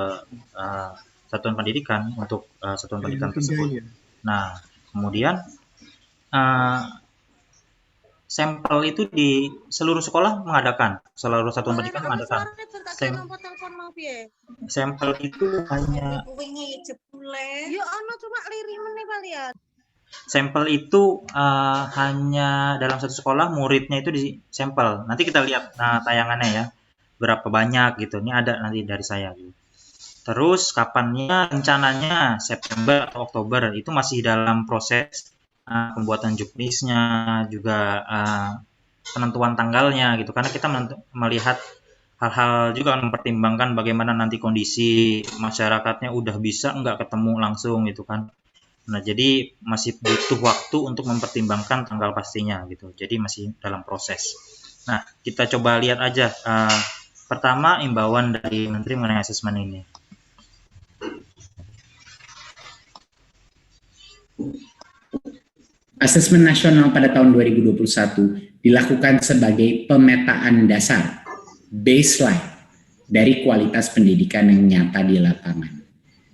satuan pendidikan untuk satuan pendidikan tersebut. Nah, kemudian sampel itu di seluruh sekolah mengadakan, seluruh satuan pendidikan mengadakan. Sampel itu hanya sampel itu hanya dalam satu sekolah muridnya itu di sampel. Nanti kita lihat tayangannya ya, berapa banyak gitu. Ini ada nanti dari saya gitu. Terus kapannya, rencananya September atau Oktober, itu masih dalam proses pembuatan juknisnya, juga penentuan tanggalnya gitu, karena kita melihat hal-hal juga mempertimbangkan bagaimana nanti kondisi masyarakatnya udah bisa nggak ketemu langsung gitu kan. Nah, jadi masih butuh waktu untuk mempertimbangkan tanggal pastinya gitu, jadi masih dalam proses. Nah, kita coba lihat aja pertama imbauan dari Menteri mengenai asesmen ini. Asesmen nasional pada tahun 2021 dilakukan sebagai pemetaan dasar, baseline, dari kualitas pendidikan yang nyata di lapangan.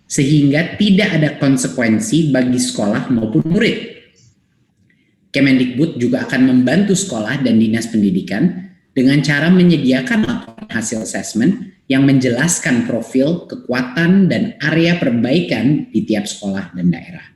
Sehingga tidak ada konsekuensi bagi sekolah maupun murid. Kemendikbud juga akan membantu sekolah dan dinas pendidikan dengan cara menyediakan laporan hasil asesmen yang menjelaskan profil, kekuatan, dan area perbaikan di tiap sekolah dan daerah.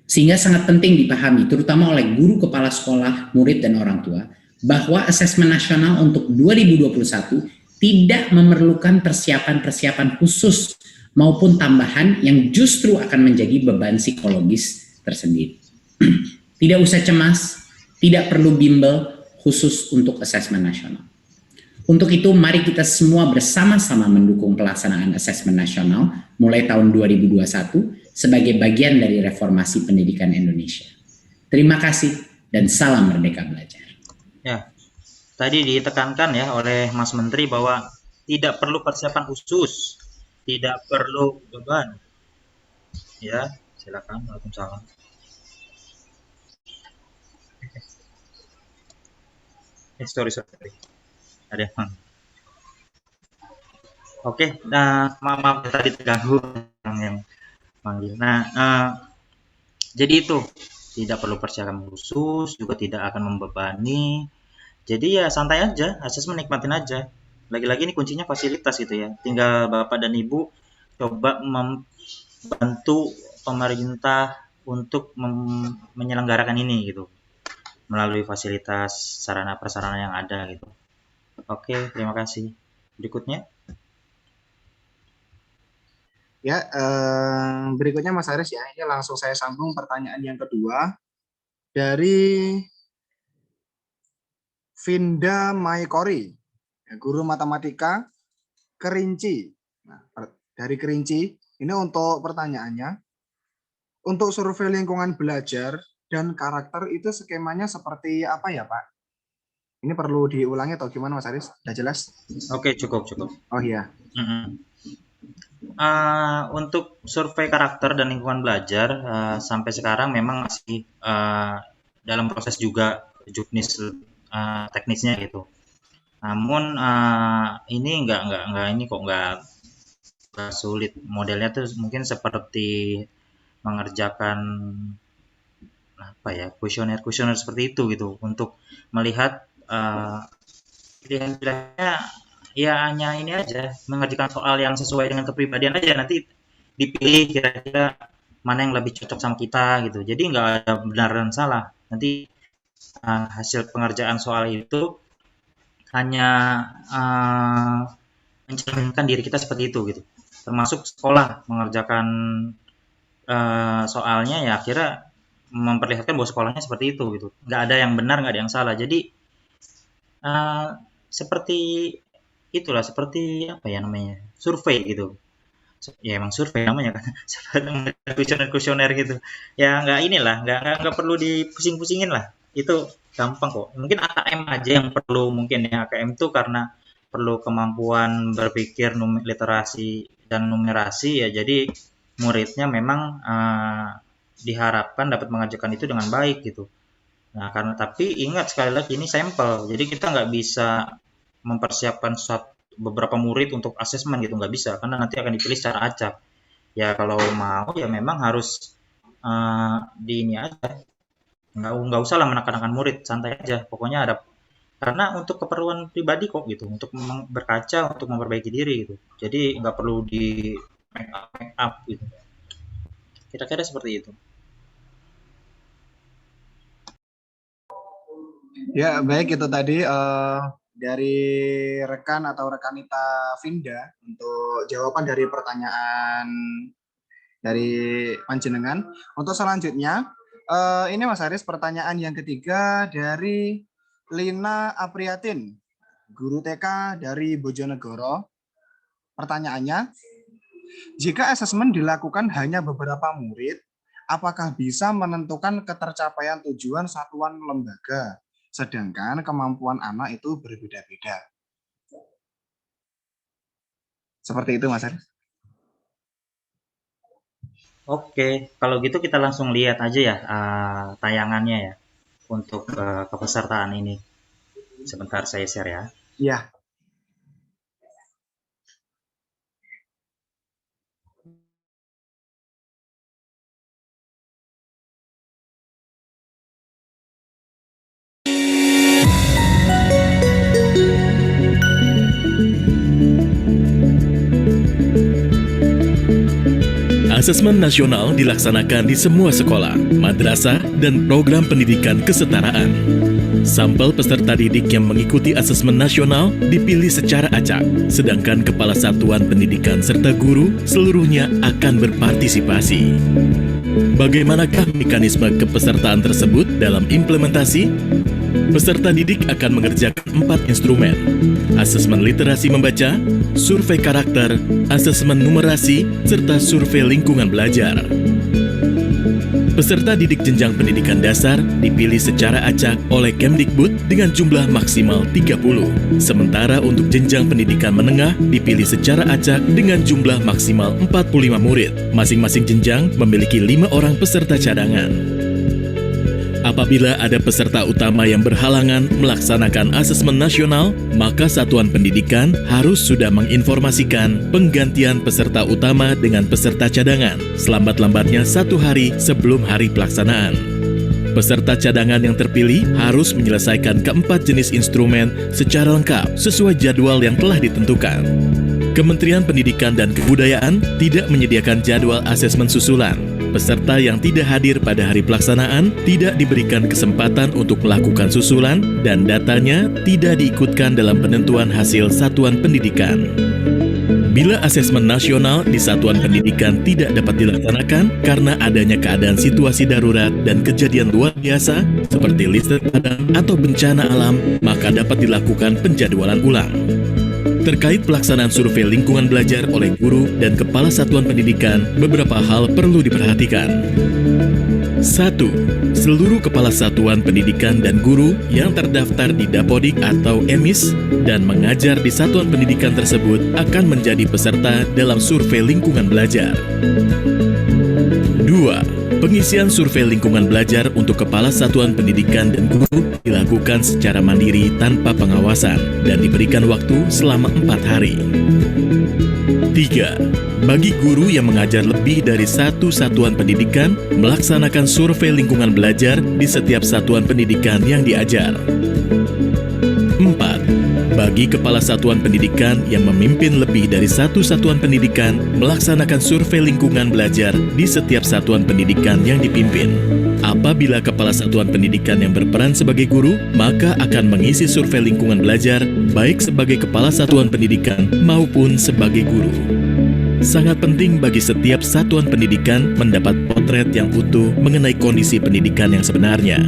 Sehingga sangat penting dipahami, terutama oleh guru, kepala sekolah, murid, dan orang tua, bahwa asesmen nasional untuk 2021 tidak memerlukan persiapan-persiapan khusus maupun tambahan yang justru akan menjadi beban psikologis tersendiri. Tidak usah cemas, tidak perlu bimbel khusus untuk asesmen nasional. Untuk itu, mari kita semua bersama-sama mendukung pelaksanaan asesmen nasional mulai tahun 2021 sebagai bagian dari reformasi pendidikan Indonesia. Terima kasih dan salam Merdeka Belajar. Ya, tadi ditekankan ya oleh Mas Menteri bahwa tidak perlu persiapan khusus, tidak perlu beban. Ya, silakan. Waalaikumsalam. Sorry. Ada yang Oke, maaf tadi terganggu yang manggil. Nah, jadi itu tidak perlu persiapan khusus, juga tidak akan membebani. Jadi ya santai aja, asesmen nikmatin aja. Lagi-lagi ini kuncinya fasilitas gitu ya. Tinggal Bapak dan Ibu coba membantu pemerintah untuk menyelenggarakan ini gitu, melalui fasilitas sarana prasarana yang ada gitu. Oke, terima kasih. Berikutnya. Ya, berikutnya Mas Haris ya, ini langsung saya sambung pertanyaan yang kedua dari Vinda Maikori, ya, guru matematika Kerinci. Nah, dari Kerinci, ini untuk pertanyaannya, untuk survei lingkungan belajar dan karakter itu skemanya seperti apa ya Pak? Ini perlu diulangi atau gimana Mas Haris? Sudah jelas? Oke, cukup. Oh iya. Untuk survei karakter dan lingkungan belajar sampai sekarang memang masih dalam proses juga juknis teknisnya gitu. Namun ini nggak sulit. Modelnya tuh mungkin seperti mengerjakan kuesioner seperti itu gitu, untuk melihat pilihan-pilihannya. Ya hanya ini aja, mengerjakan soal yang sesuai dengan kepribadian aja, nanti dipilih kira-kira mana yang lebih cocok sama kita gitu. Jadi nggak ada benar dan salah. Nanti hasil pengerjaan soal itu hanya mencerminkan diri kita seperti itu gitu. Termasuk sekolah mengerjakan soalnya ya kira memperlihatkan bahwa sekolahnya seperti itu gitu. Nggak ada yang benar, nggak ada yang salah. Jadi seperti itulah, seperti apa ya namanya, survei gitu. Ya emang survei namanya kan, kuesioner gitu. Ya nggak perlu dipusing-pusingin lah. Itu gampang kok. Mungkin AKM aja yang perlu, mungkin ya AKM itu karena perlu kemampuan berpikir literasi dan numerasi ya. Jadi muridnya memang diharapkan dapat mengajarkan itu dengan baik gitu. Nah, tapi ingat sekali lagi ini sampel. Jadi kita nggak bisa mempersiapkan beberapa murid untuk asesmen gitu, nggak bisa, karena nanti akan dipilih secara acak. Ya kalau mau ya memang harus di ini aja. Nggak usah lah menekan murid, santai aja. Pokoknya ada, karena untuk keperluan pribadi kok gitu, untuk berkaca, untuk memperbaiki diri gitu. Jadi nggak perlu di make up gitu. Kira-kira seperti itu. Ya, baik, itu tadi dari rekan atau rekanita Vinda untuk jawaban dari pertanyaan dari panjenengan. Untuk selanjutnya, ini Mas Haris, pertanyaan yang ketiga dari Lina Apriatin, guru TK dari Bojonegoro. Pertanyaannya, jika asesmen dilakukan hanya beberapa murid, apakah bisa menentukan ketercapaian tujuan satuan lembaga? Sedangkan kemampuan anak itu berbeda-beda. Seperti itu, Mas Haris. Oke, kalau gitu kita langsung lihat aja ya tayangannya ya untuk kepesertaan ini. Sebentar saya share ya. Ya. Asesmen nasional dilaksanakan di semua sekolah, madrasah, dan program pendidikan kesetaraan. Sampel peserta didik yang mengikuti asesmen nasional dipilih secara acak, sedangkan kepala satuan pendidikan serta guru seluruhnya akan berpartisipasi. Bagaimanakah mekanisme kepesertaan tersebut dalam implementasi? Peserta didik akan mengerjakan 4 instrumen: asesmen literasi membaca, survei karakter, asesmen numerasi, serta survei lingkungan belajar. Peserta didik jenjang pendidikan dasar dipilih secara acak oleh Kemdikbud dengan jumlah maksimal 30. Sementara untuk jenjang pendidikan menengah dipilih secara acak dengan jumlah maksimal 45 murid. Masing-masing jenjang memiliki 5 orang peserta cadangan. Apabila ada peserta utama yang berhalangan melaksanakan asesmen nasional, maka satuan pendidikan harus sudah menginformasikan penggantian peserta utama dengan peserta cadangan selambat-lambatnya 1 hari sebelum hari pelaksanaan. Peserta cadangan yang terpilih harus menyelesaikan keempat jenis instrumen secara lengkap sesuai jadwal yang telah ditentukan. Kementerian Pendidikan dan Kebudayaan tidak menyediakan jadwal asesmen susulan. Peserta yang tidak hadir pada hari pelaksanaan tidak diberikan kesempatan untuk melakukan susulan dan datanya tidak diikutkan dalam penentuan hasil satuan pendidikan. Bila asesmen nasional di satuan pendidikan tidak dapat dilaksanakan karena adanya keadaan situasi darurat dan kejadian luar biasa seperti listrik padam atau bencana alam, maka dapat dilakukan penjadwalan ulang. Terkait pelaksanaan survei lingkungan belajar oleh guru dan kepala satuan pendidikan, beberapa hal perlu diperhatikan. 1. Seluruh kepala satuan pendidikan dan guru yang terdaftar di Dapodik atau EMIS dan mengajar di satuan pendidikan tersebut akan menjadi peserta dalam survei lingkungan belajar. 2. Pengisian survei lingkungan belajar untuk kepala satuan pendidikan dan guru dilakukan secara mandiri tanpa pengawasan dan diberikan waktu selama 4 hari. 3. Bagi guru yang mengajar lebih dari 1 satuan pendidikan, melaksanakan survei lingkungan belajar di setiap satuan pendidikan yang diajar. 4. Bagi kepala satuan pendidikan yang memimpin lebih dari 1 satuan pendidikan, melaksanakan survei lingkungan belajar di setiap satuan pendidikan yang dipimpin. Apabila kepala satuan pendidikan yang berperan sebagai guru, maka akan mengisi survei lingkungan belajar baik sebagai kepala satuan pendidikan maupun sebagai guru. Sangat penting bagi setiap satuan pendidikan mendapat potret yang utuh mengenai kondisi pendidikan yang sebenarnya.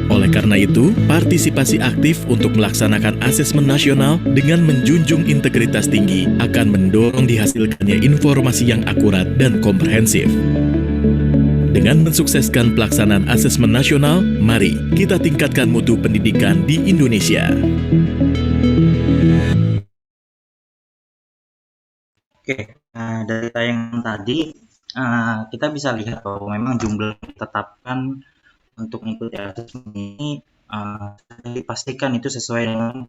Oleh karena itu, partisipasi aktif untuk melaksanakan asesmen nasional dengan menjunjung integritas tinggi akan mendorong dihasilkannya informasi yang akurat dan komprehensif. Dengan mensukseskan pelaksanaan asesmen nasional, mari kita tingkatkan mutu pendidikan di Indonesia. Oke, dari tayangan tadi kita bisa lihat bahwa memang jumlah yang ditetapkan untuk mengikuti asesmen ini dipastikan itu sesuai dengan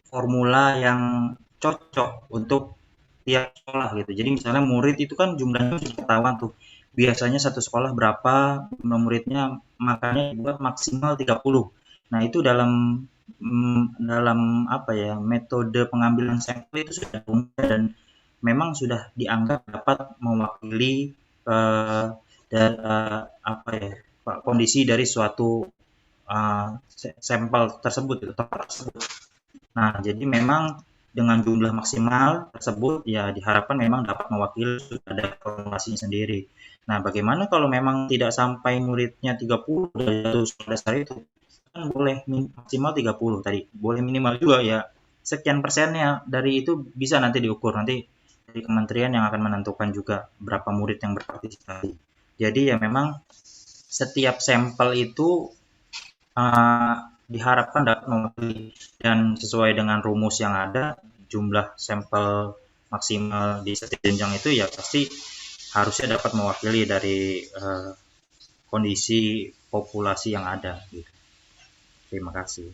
formula yang cocok untuk tiap sekolah gitu. Jadi misalnya murid itu kan jumlahnya sudah ketahuan tuh. Biasanya satu sekolah berapa jumlah muridnya, makanya dibuat maksimal 30. Nah, itu dalam apa ya, metode pengambilan sampel itu sudah umum dan memang sudah dianggap dapat mewakili apa ya, kondisi dari suatu sampel tersebut gitu, tempat tersebut. Nah, jadi memang dengan jumlah maksimal tersebut ya diharapkan memang dapat mewakili, ada formulasinya sendiri. Nah, bagaimana kalau memang tidak sampai muridnya 30 dari satu sekolah dasar itu? Kan boleh maksimal 30 tadi, boleh minimal juga ya sekian persennya dari itu bisa nanti diukur, nanti dari kementerian yang akan menentukan juga berapa murid yang berpartisipasi. Jadi ya memang setiap sampel itu diharapkan dapat mewakili dan sesuai dengan rumus yang ada, jumlah sampel maksimal di setiap jenjang itu ya pasti harusnya dapat mewakili dari kondisi populasi yang ada gitu. Terima kasih.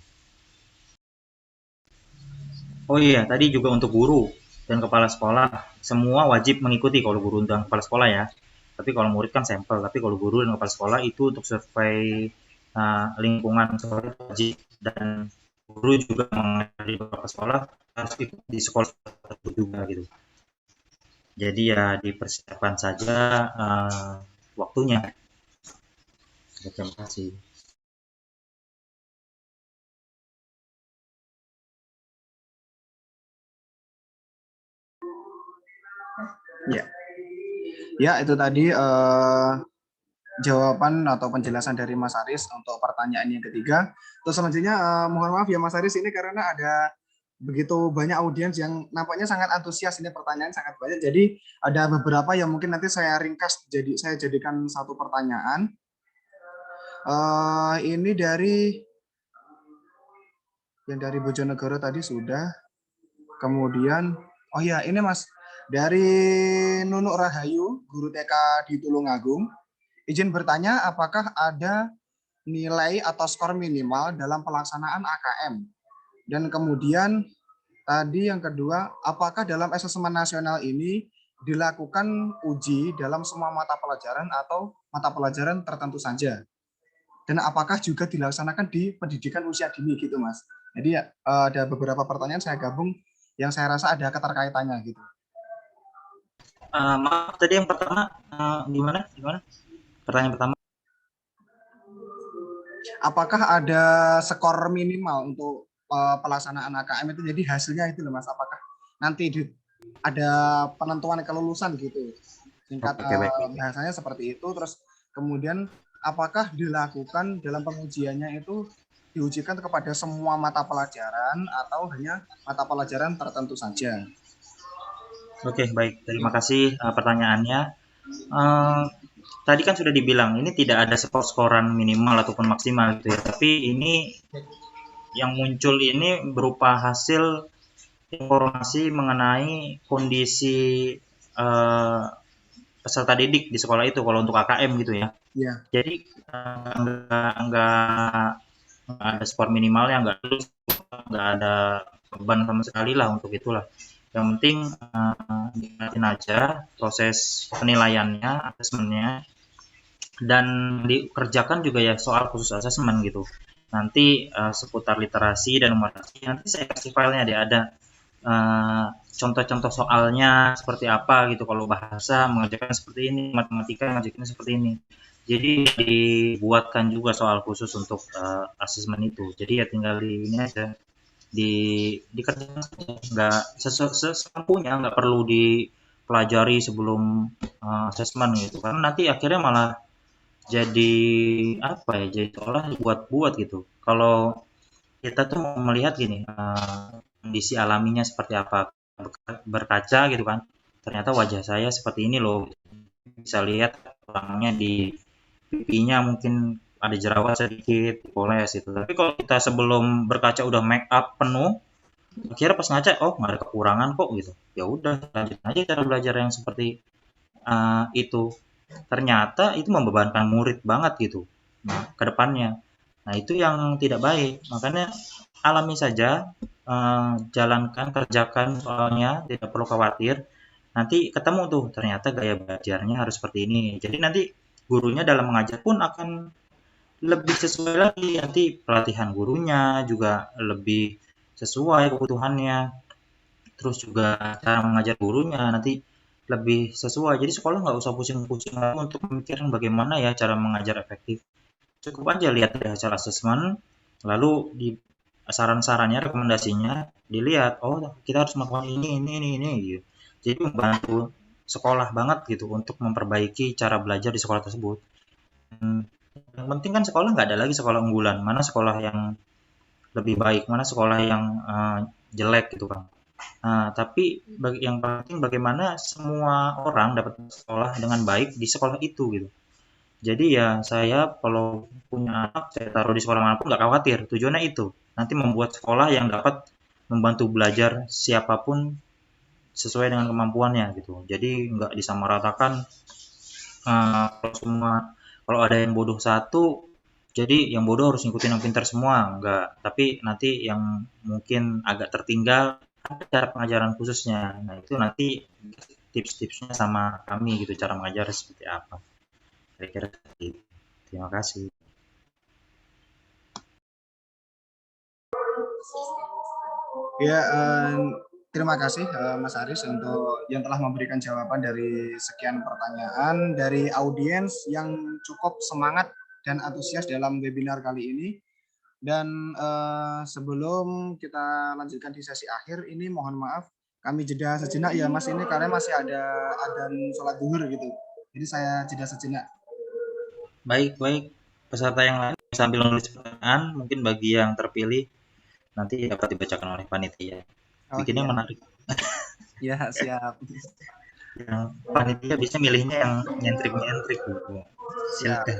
Oh iya, tadi juga untuk guru dan kepala sekolah, semua wajib mengikuti kalau guru dan kepala sekolah ya. Tapi kalau murid kan sampel, tapi kalau guru dan kepala sekolah itu untuk survei lingkungan sekolah itu wajib, dan guru juga mengajari beberapa sekolah harus ikut di sekolah tersebut juga gitu. Jadi ya dipersiapkan saja waktunya. Terima kasih. Ya, itu tadi jawaban atau penjelasan dari Mas Aris untuk pertanyaan yang ketiga. Terus selanjutnya mohon maaf ya Mas Aris, ini karena ada begitu banyak audiens yang nampaknya sangat antusias, ini pertanyaan sangat banyak. Jadi ada beberapa yang mungkin nanti saya ringkas, jadi saya jadikan satu pertanyaan. Ini dari yang dari Bojonegoro tadi sudah. Kemudian, oh ya ini Mas, dari Nunuk Rahayu, guru TK di Tulungagung, izin bertanya apakah ada nilai atau skor minimal dalam pelaksanaan AKM? Dan kemudian tadi yang kedua, apakah dalam asesmen nasional ini dilakukan uji dalam semua mata pelajaran atau mata pelajaran tertentu saja? Dan apakah juga dilaksanakan di pendidikan usia dini gitu Mas? Jadi ada beberapa pertanyaan saya gabung yang saya rasa ada keterkaitannya gitu. Maaf, tadi yang pertama gimana? Pertanyaan pertama. Apakah ada skor minimal untuk pelaksanaan AKM itu? Jadi hasilnya itu loh Mas, apakah nanti ada penentuan kelulusan gitu? Singkat bahasanya seperti itu. Terus kemudian apakah dilakukan dalam pengujiannya itu diujikan kepada semua mata pelajaran atau hanya mata pelajaran tertentu saja? Oke, baik. Terima kasih pertanyaannya. Tadi kan sudah dibilang, ini tidak ada skor-skoran minimal ataupun maksimal gitu ya. Tapi ini yang muncul ini berupa hasil informasi mengenai kondisi peserta didik di sekolah itu kalau untuk AKM gitu ya. Iya. Jadi enggak ada skor minimalnya, enggak ada beban sama sekali lah untuk itulah. Yang penting diingatin aja proses penilaiannya, asesmennya, dan dikerjakan juga ya soal khusus asesmen gitu. Nanti seputar literasi dan numerasi nanti saya kasih filenya deh, ada contoh-contoh soalnya seperti apa gitu. Kalau bahasa mengerjakan seperti ini, matematika mengerjakannya seperti ini. Jadi dibuatkan juga soal khusus untuk asesmen itu. Jadi ya tinggal di ini aja, dikerjakan saja, nggak sesemampunya, nggak perlu dipelajari sebelum asesmen gitu, karena nanti akhirnya malah jadi apa ya, jadi seolah buat-buat gitu. Kalau kita tuh mau melihat gini, kondisi alaminya seperti apa, berkaca gitu kan, ternyata wajah saya seperti ini loh, bisa lihat orangnya di pipinya mungkin ada jerawat sedikit, dipoles gitu. Tapi kalau kita sebelum berkaca udah make up penuh, akhirnya pas ngaca, oh nggak ada kekurangan kok gitu. Ya udah, lanjut aja cara belajar yang seperti itu. Ternyata itu membebankan murid banget gitu. Nah, ke depannya. Nah, itu yang tidak baik. Makanya alami saja, jalankan, kerjakan soalnya, tidak perlu khawatir. Nanti ketemu tuh, ternyata gaya belajarnya harus seperti ini. Jadi nanti gurunya dalam mengajar pun akan lebih sesuai lagi. Nanti pelatihan gurunya juga lebih sesuai kebutuhannya. Terus juga cara mengajar gurunya nanti lebih sesuai. Jadi sekolah nggak usah pusing-pusing lagi untuk memikirkan bagaimana ya cara mengajar efektif. Cukup aja lihat dari hasil asesmen, lalu di saran-sarannya, rekomendasinya dilihat. Oh, kita harus melakukan ini gitu. Jadi membantu sekolah banget gitu untuk memperbaiki cara belajar di sekolah tersebut. Yang penting kan sekolah nggak ada lagi sekolah unggulan, mana sekolah yang lebih baik, mana sekolah yang jelek gitu kan. Nah, tapi yang penting bagaimana semua orang dapat sekolah dengan baik di sekolah itu gitu. Jadi ya saya kalau punya anak saya taruh di sekolah manapun nggak khawatir. Tujuannya itu nanti membuat sekolah yang dapat membantu belajar siapapun sesuai dengan kemampuannya gitu. Jadi nggak disamaratakan, kalau semua, kalau ada yang bodoh satu, jadi yang bodoh harus ngikutin yang pintar semua, enggak. Tapi nanti yang mungkin agak tertinggal ada cara pengajaran khususnya. Nah, itu nanti tips-tipsnya sama kami gitu, cara mengajar seperti apa. Kira-kira seperti itu. Terima kasih. Ya, terima kasih Mas Aris untuk yang telah memberikan jawaban dari sekian pertanyaan dari audiens yang cukup semangat dan antusias dalam webinar kali ini. Dan sebelum kita lanjutkan di sesi akhir ini, mohon maaf kami jeda sejenak ya Mas, ini karena masih ada adzan sholat zuhur gitu. Jadi saya jeda sejenak. Baik, baik. Peserta yang lain sambil menulis pertanyaan, mungkin bagi yang terpilih nanti dapat dibacakan oleh panitia. Oh Bikinnya iya. menarik. Ya, siap. Yang panitia bisa milihnya yang nyentrik-nyentrik gitu. Siap. Silakan.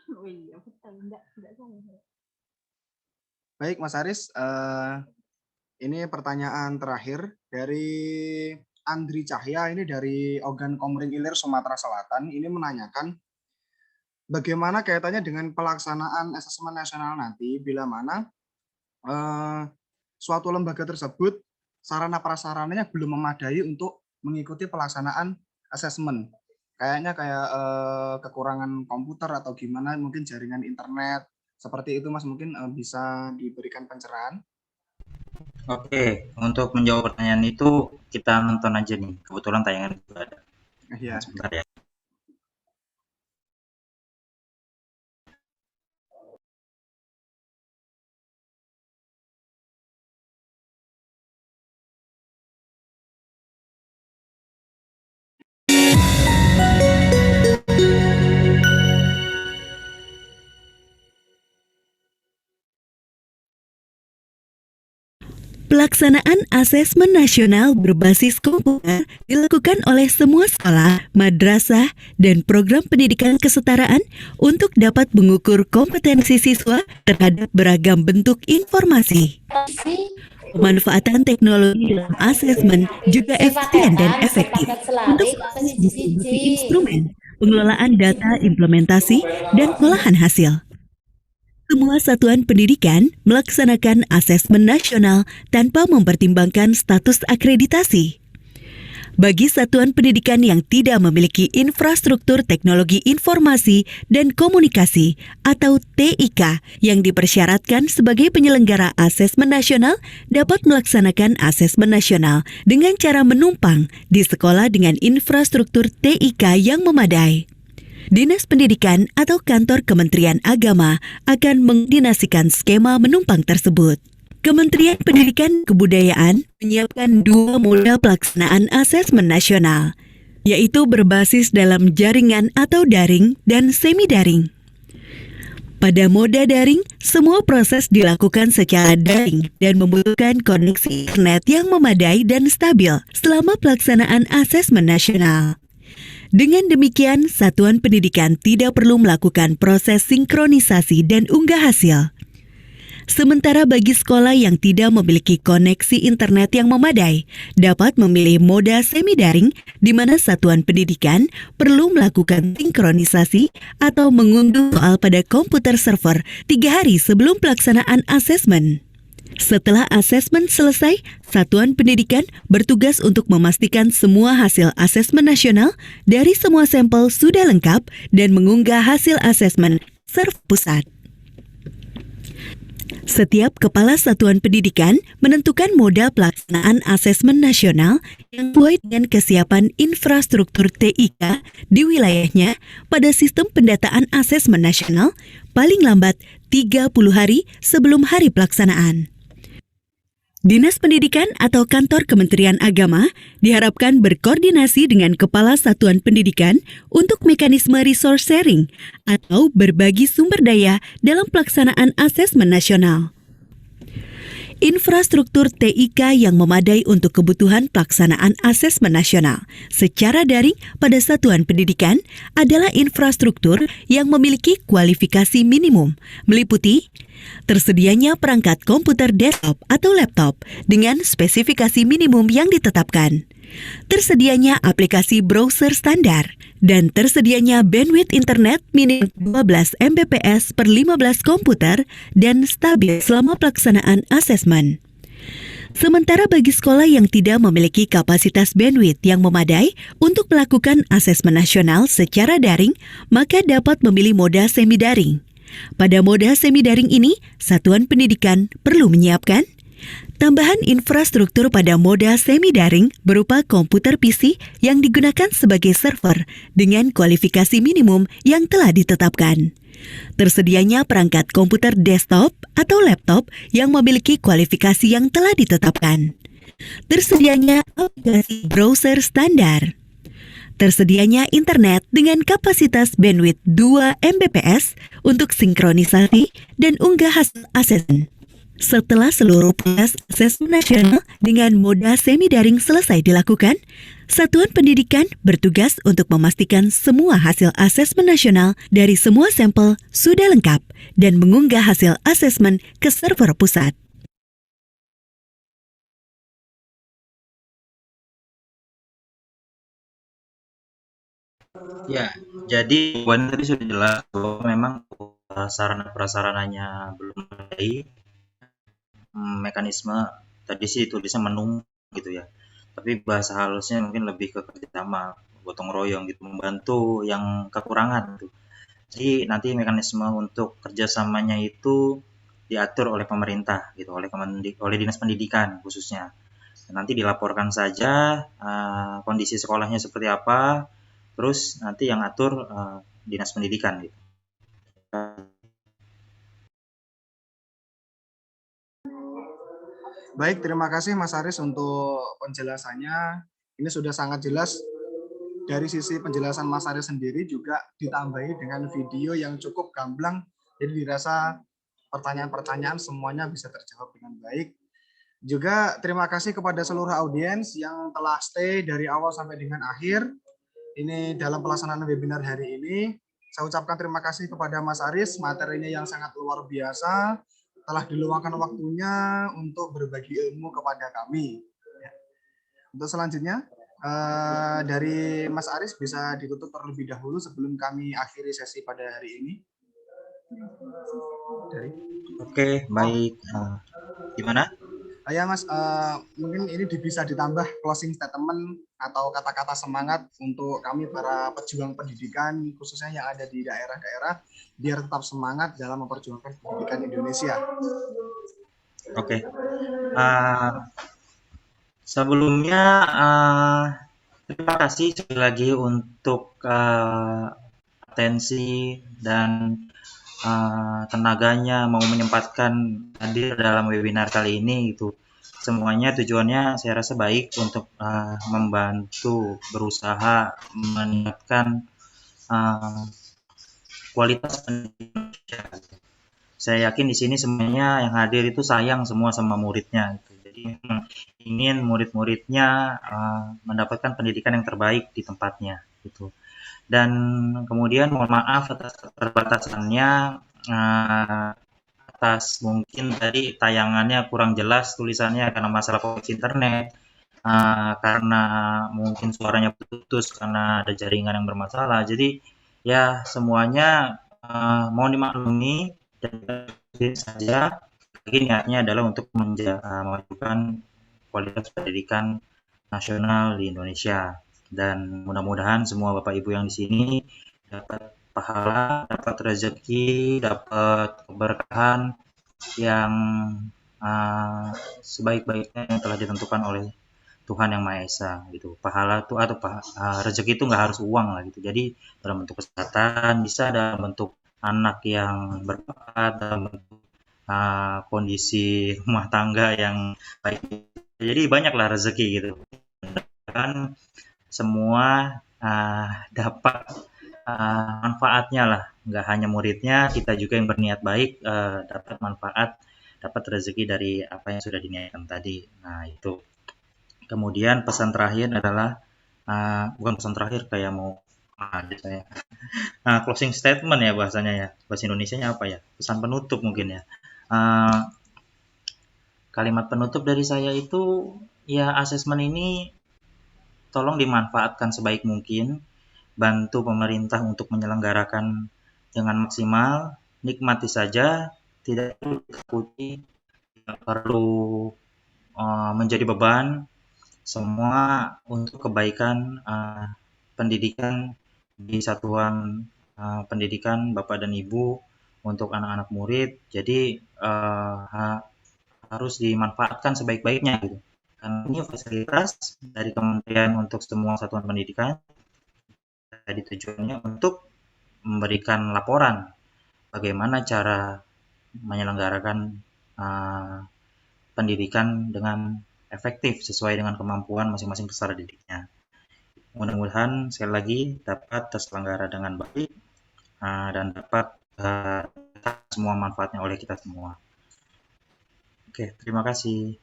Oh iya, betul. Enggak sama. Baik, Mas Haris, ini pertanyaan terakhir dari Andri Cahya, ini dari Ogan Komering Ilir, Sumatera Selatan. Ini menanyakan bagaimana kaitannya dengan pelaksanaan asesmen nasional nanti bila mana suatu lembaga tersebut sarana prasarananya belum memadai untuk mengikuti pelaksanaan asesmen. Kayaknya kayak kekurangan komputer atau gimana, mungkin jaringan internet. Seperti itu Mas, mungkin bisa diberikan pencerahan. Oke, untuk menjawab pertanyaan itu kita nonton aja nih. Kebetulan tayangan itu ada. Iya. Sebentar ya. Pelaksanaan asesmen nasional berbasis komputer dilakukan oleh semua sekolah, madrasah, dan program pendidikan kesetaraan untuk dapat mengukur kompetensi siswa terhadap beragam bentuk informasi. Pemanfaatan teknologi dalam asesmen juga efisien dan efektif untuk proses distribusi instrumen, pengelolaan data, implementasi, dan pengolahan hasil. Semua satuan pendidikan melaksanakan asesmen nasional tanpa mempertimbangkan status akreditasi. Bagi satuan pendidikan yang tidak memiliki infrastruktur teknologi informasi dan komunikasi atau TIK yang dipersyaratkan sebagai penyelenggara asesmen nasional dapat melaksanakan asesmen nasional dengan cara menumpang di sekolah dengan infrastruktur TIK yang memadai. Dinas Pendidikan atau kantor Kementerian Agama akan mengkoordinasikan skema menumpang tersebut. Kementerian Pendidikan Kebudayaan menyiapkan 2 moda pelaksanaan asesmen nasional, yaitu berbasis dalam jaringan atau daring dan semi-daring. Pada moda daring, semua proses dilakukan secara daring dan membutuhkan koneksi internet yang memadai dan stabil selama pelaksanaan asesmen nasional. Dengan demikian, satuan pendidikan tidak perlu melakukan proses sinkronisasi dan unggah hasil. Sementara bagi sekolah yang tidak memiliki koneksi internet yang memadai, dapat memilih moda semi-daring di mana satuan pendidikan perlu melakukan sinkronisasi atau mengunduh soal pada komputer server 3 hari sebelum pelaksanaan asesmen. Setelah asesmen selesai, satuan pendidikan bertugas untuk memastikan semua hasil asesmen nasional dari semua sampel sudah lengkap dan mengunggah hasil asesmen server pusat. Setiap kepala satuan pendidikan menentukan moda pelaksanaan asesmen nasional yang sesuai dengan kesiapan infrastruktur TIK di wilayahnya pada sistem pendataan asesmen nasional paling lambat 30 hari sebelum hari pelaksanaan. Dinas Pendidikan atau kantor Kementerian Agama diharapkan berkoordinasi dengan kepala satuan pendidikan untuk mekanisme resource sharing atau berbagi sumber daya dalam pelaksanaan asesmen nasional. Infrastruktur TIK yang memadai untuk kebutuhan pelaksanaan asesmen nasional secara daring pada satuan pendidikan adalah infrastruktur yang memiliki kualifikasi minimum, meliputi tersedianya perangkat komputer desktop atau laptop dengan spesifikasi minimum yang ditetapkan, tersedianya aplikasi browser standar, dan tersedianya bandwidth internet minimum 12 Mbps per 15 komputer dan stabil selama pelaksanaan asesmen. Sementara bagi sekolah yang tidak memiliki kapasitas bandwidth yang memadai untuk melakukan asesmen nasional secara daring, maka dapat memilih moda semi-daring. Pada moda semi-daring ini, satuan pendidikan perlu menyiapkan tambahan infrastruktur pada moda semi-daring berupa komputer PC yang digunakan sebagai server dengan kualifikasi minimum yang telah ditetapkan. Tersedianya perangkat komputer desktop atau laptop yang memiliki kualifikasi yang telah ditetapkan. Tersedianya aplikasi browser standar. Tersedianya internet dengan kapasitas bandwidth 2 Mbps untuk sinkronisasi dan unggah hasil asesmen. Setelah seluruh proses asesmen nasional dengan moda semi-daring selesai dilakukan, Satuan Pendidikan bertugas untuk memastikan semua hasil asesmen nasional dari semua sampel sudah lengkap dan mengunggah hasil asesmen ke server pusat. Ya, jadi jawabannya tadi sudah jelas bahwa memang sarana prasarananya belum memadai. Mekanisme tadi sih tulisnya menunggu gitu ya. Tapi bahasa halusnya mungkin lebih ke kerjasama, gotong royong gitu, membantu yang kekurangan gitu. Jadi nanti mekanisme untuk kerjasamanya itu diatur oleh pemerintah gitu, oleh dinas pendidikan khususnya. Nanti dilaporkan saja kondisi sekolahnya seperti apa, terus nanti yang atur dinas pendidikan gitu. Baik, terima kasih Mas Aris untuk penjelasannya. Ini sudah sangat jelas. Dari sisi penjelasan Mas Aris sendiri juga ditambahi dengan video yang cukup gamblang. Jadi dirasa pertanyaan-pertanyaan semuanya bisa terjawab dengan baik. Juga terima kasih kepada seluruh audiens yang telah stay dari awal sampai dengan akhir. Ini dalam pelaksanaan webinar hari ini. Saya ucapkan terima kasih kepada Mas Aris, materinya yang sangat luar biasa, telah diluangkan waktunya untuk berbagi ilmu kepada kami. Untuk selanjutnya, dari Mas Aris bisa ditutup terlebih dahulu sebelum kami akhiri sesi pada hari ini. Oke, baik. Gimana? Ya Mas, mungkin ini bisa ditambah closing statement atau kata-kata semangat untuk kami para pejuang pendidikan, khususnya yang ada di daerah-daerah, biar tetap semangat dalam memperjuangkan pendidikan Indonesia. Oke. Sebelumnya, terima kasih sekali lagi untuk atensi dan tenaganya mau menyempatkan hadir dalam webinar kali ini itu. Semuanya tujuannya saya rasa baik untuk membantu berusaha meningkatkan kualitas pendidikan. Saya yakin di sini semuanya yang hadir itu sayang semua sama muridnya gitu. Jadi ingin murid-muridnya mendapatkan pendidikan yang terbaik di tempatnya gitu. Dan kemudian mohon maaf atas keterbatasannya, atas mungkin tadi tayangannya kurang jelas tulisannya karena masalah koneksi internet, karena mungkin suaranya putus karena ada jaringan yang bermasalah. Jadi ya semuanya mohon dimaklumi dan saja. Lagi niatnya adalah untuk memajukan kualitas pendidikan nasional di Indonesia. Dan mudah-mudahan semua Bapak Ibu yang di sini dapat pahala, dapat rezeki, dapat keberkahan yang sebaik-baiknya yang telah ditentukan oleh Tuhan Yang Maha Esa gitu. Pahala itu atau rezeki itu nggak harus uang lah gitu. Jadi dalam bentuk kesehatan, bisa dalam bentuk anak yang berbakat, dalam bentuk kondisi rumah tangga yang baik. Jadi banyaklah rezeki gitu. Kan semua dapat manfaatnya lah, nggak hanya muridnya, kita juga yang berniat baik dapat manfaat, dapat rezeki dari apa yang sudah diniatkan tadi. Nah itu. Kemudian pesan terakhir adalah bukan pesan terakhir, kayak mau saya closing statement ya bahasanya ya, bahasa Indonesianya apa ya, pesan penutup mungkin ya. Kalimat penutup dari saya itu ya, asesmen ini tolong dimanfaatkan sebaik mungkin, bantu pemerintah untuk menyelenggarakan dengan maksimal, nikmati saja, tidak perlu ditakuti, tidak perlu menjadi beban, semua untuk kebaikan pendidikan di satuan pendidikan Bapak dan Ibu untuk anak-anak murid. Jadi harus dimanfaatkan sebaik-baiknya gitu. Karena ini fasilitas dari kementerian untuk semua satuan pendidikan. Jadi tujuannya untuk memberikan laporan bagaimana cara menyelenggarakan pendidikan dengan efektif sesuai dengan kemampuan masing-masing peserta didiknya. Mudah-mudahan sekali lagi dapat terselenggara dengan baik dan dapat semua manfaatnya oleh kita semua. Oke, terima kasih.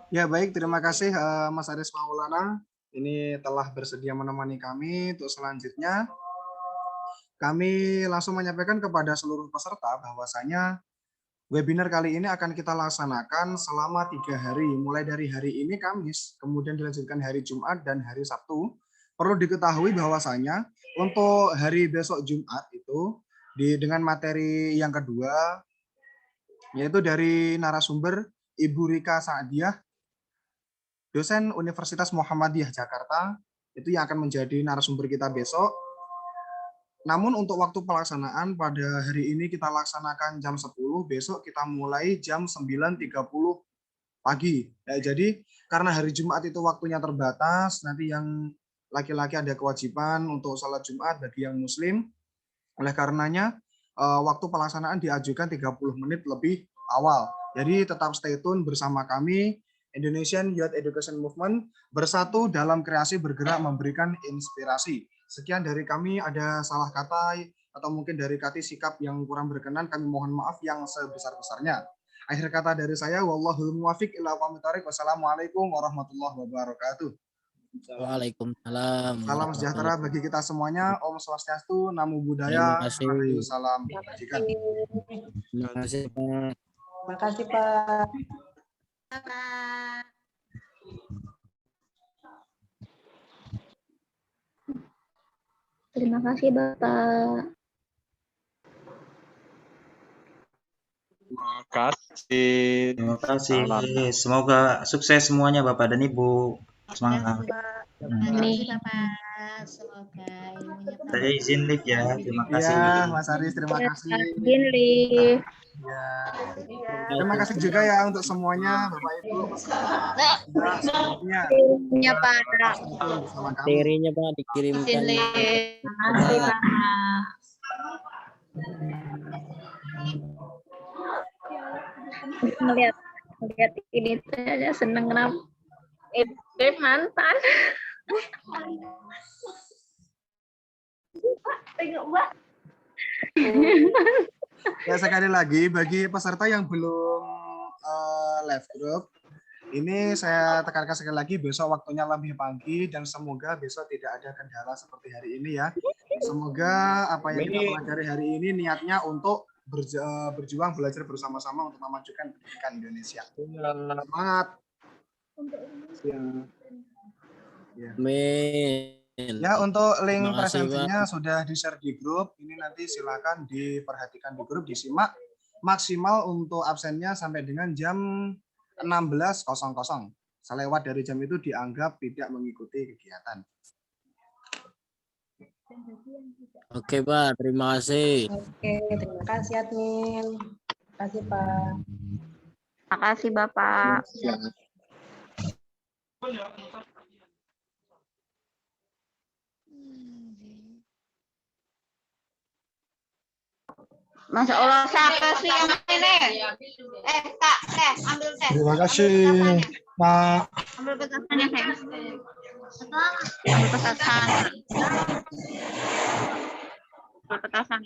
Ya baik, terima kasih Mas Aris Maulana. Ini telah bersedia menemani kami. Untuk selanjutnya, kami langsung menyampaikan kepada seluruh peserta bahwasanya webinar kali ini akan kita laksanakan selama 3 hari, mulai dari hari ini Kamis, kemudian dilanjutkan hari Jumat dan hari Sabtu. Perlu diketahui bahwasanya untuk hari besok Jumat itu dengan materi yang kedua, yaitu dari narasumber Ibu Rika Saadiah, dosen Universitas Muhammadiyah Jakarta, itu yang akan menjadi narasumber kita besok. Namun untuk waktu pelaksanaan pada hari ini kita laksanakan jam 10, besok kita mulai jam 9.30 pagi. Ya, jadi karena hari Jumat itu waktunya terbatas, nanti yang laki-laki ada kewajiban untuk sholat Jumat bagi yang muslim. Oleh karenanya waktu pelaksanaan diajukan 30 menit lebih awal. Jadi tetap stay tune bersama kami, Indonesian Youth Education Movement, bersatu dalam kreasi bergerak memberikan inspirasi. Sekian dari kami, ada salah kata atau mungkin dari kata sikap yang kurang berkenan, kami mohon maaf yang sebesar-besarnya. Akhir kata dari saya, wallahul muwafiq ila aqwamit thoriq. Wassalamualaikum warahmatullahi wabarakatuh. Waalaikumsalam. Salam sejahtera bagi kita semuanya. Om Swastiastu, Namo Buddhaya, Rahayu Salam Kebajikan. Terima kasih, Pak. Terima kasih, Pak. Terima kasih Bapak. Terima kasih. Terima kasih. Semoga sukses semuanya Bapak dan Ibu. Semangat. Amin. Semoga ilmunya Saya izin live ya. Terima kasih. Ya, Mas Aris, terima kasih. Izin live. Ya. Terima kasih juga ya untuk semuanya, Bapak Ibu. Semuanya. Ya, Pak. Bersama kami. Materinya, Pak, dikirimkan. Terima kasih Bapak. Melihat ini saja seneng kenapa? Mantan. Ya, sekali lagi bagi peserta yang belum live group, ini saya tekankan sekali lagi, besok waktunya lebih pagi dan semoga besok tidak ada kendala seperti hari ini ya. Semoga apa yang kita pelajari hari ini niatnya untuk berjuang belajar bersama-sama untuk memajukan pendidikan Indonesia. Semangat. Ya. Ya, untuk link presentasinya sudah di-share di grup. Ini nanti silakan diperhatikan di grup, disimak. Maksimal untuk absennya sampai dengan jam 16.00. Selewat dari jam itu dianggap tidak mengikuti kegiatan. Oke, Pak. Terima kasih. Oke, terima kasih admin. Terima kasih, Pak. Terima kasih Bapak. Masya Allah, siapa sih yang ini? Kak, ambil teh. Terima kasih, Pak. Ambil petasannya, Kak. Ambil petasan. Ambil petasan.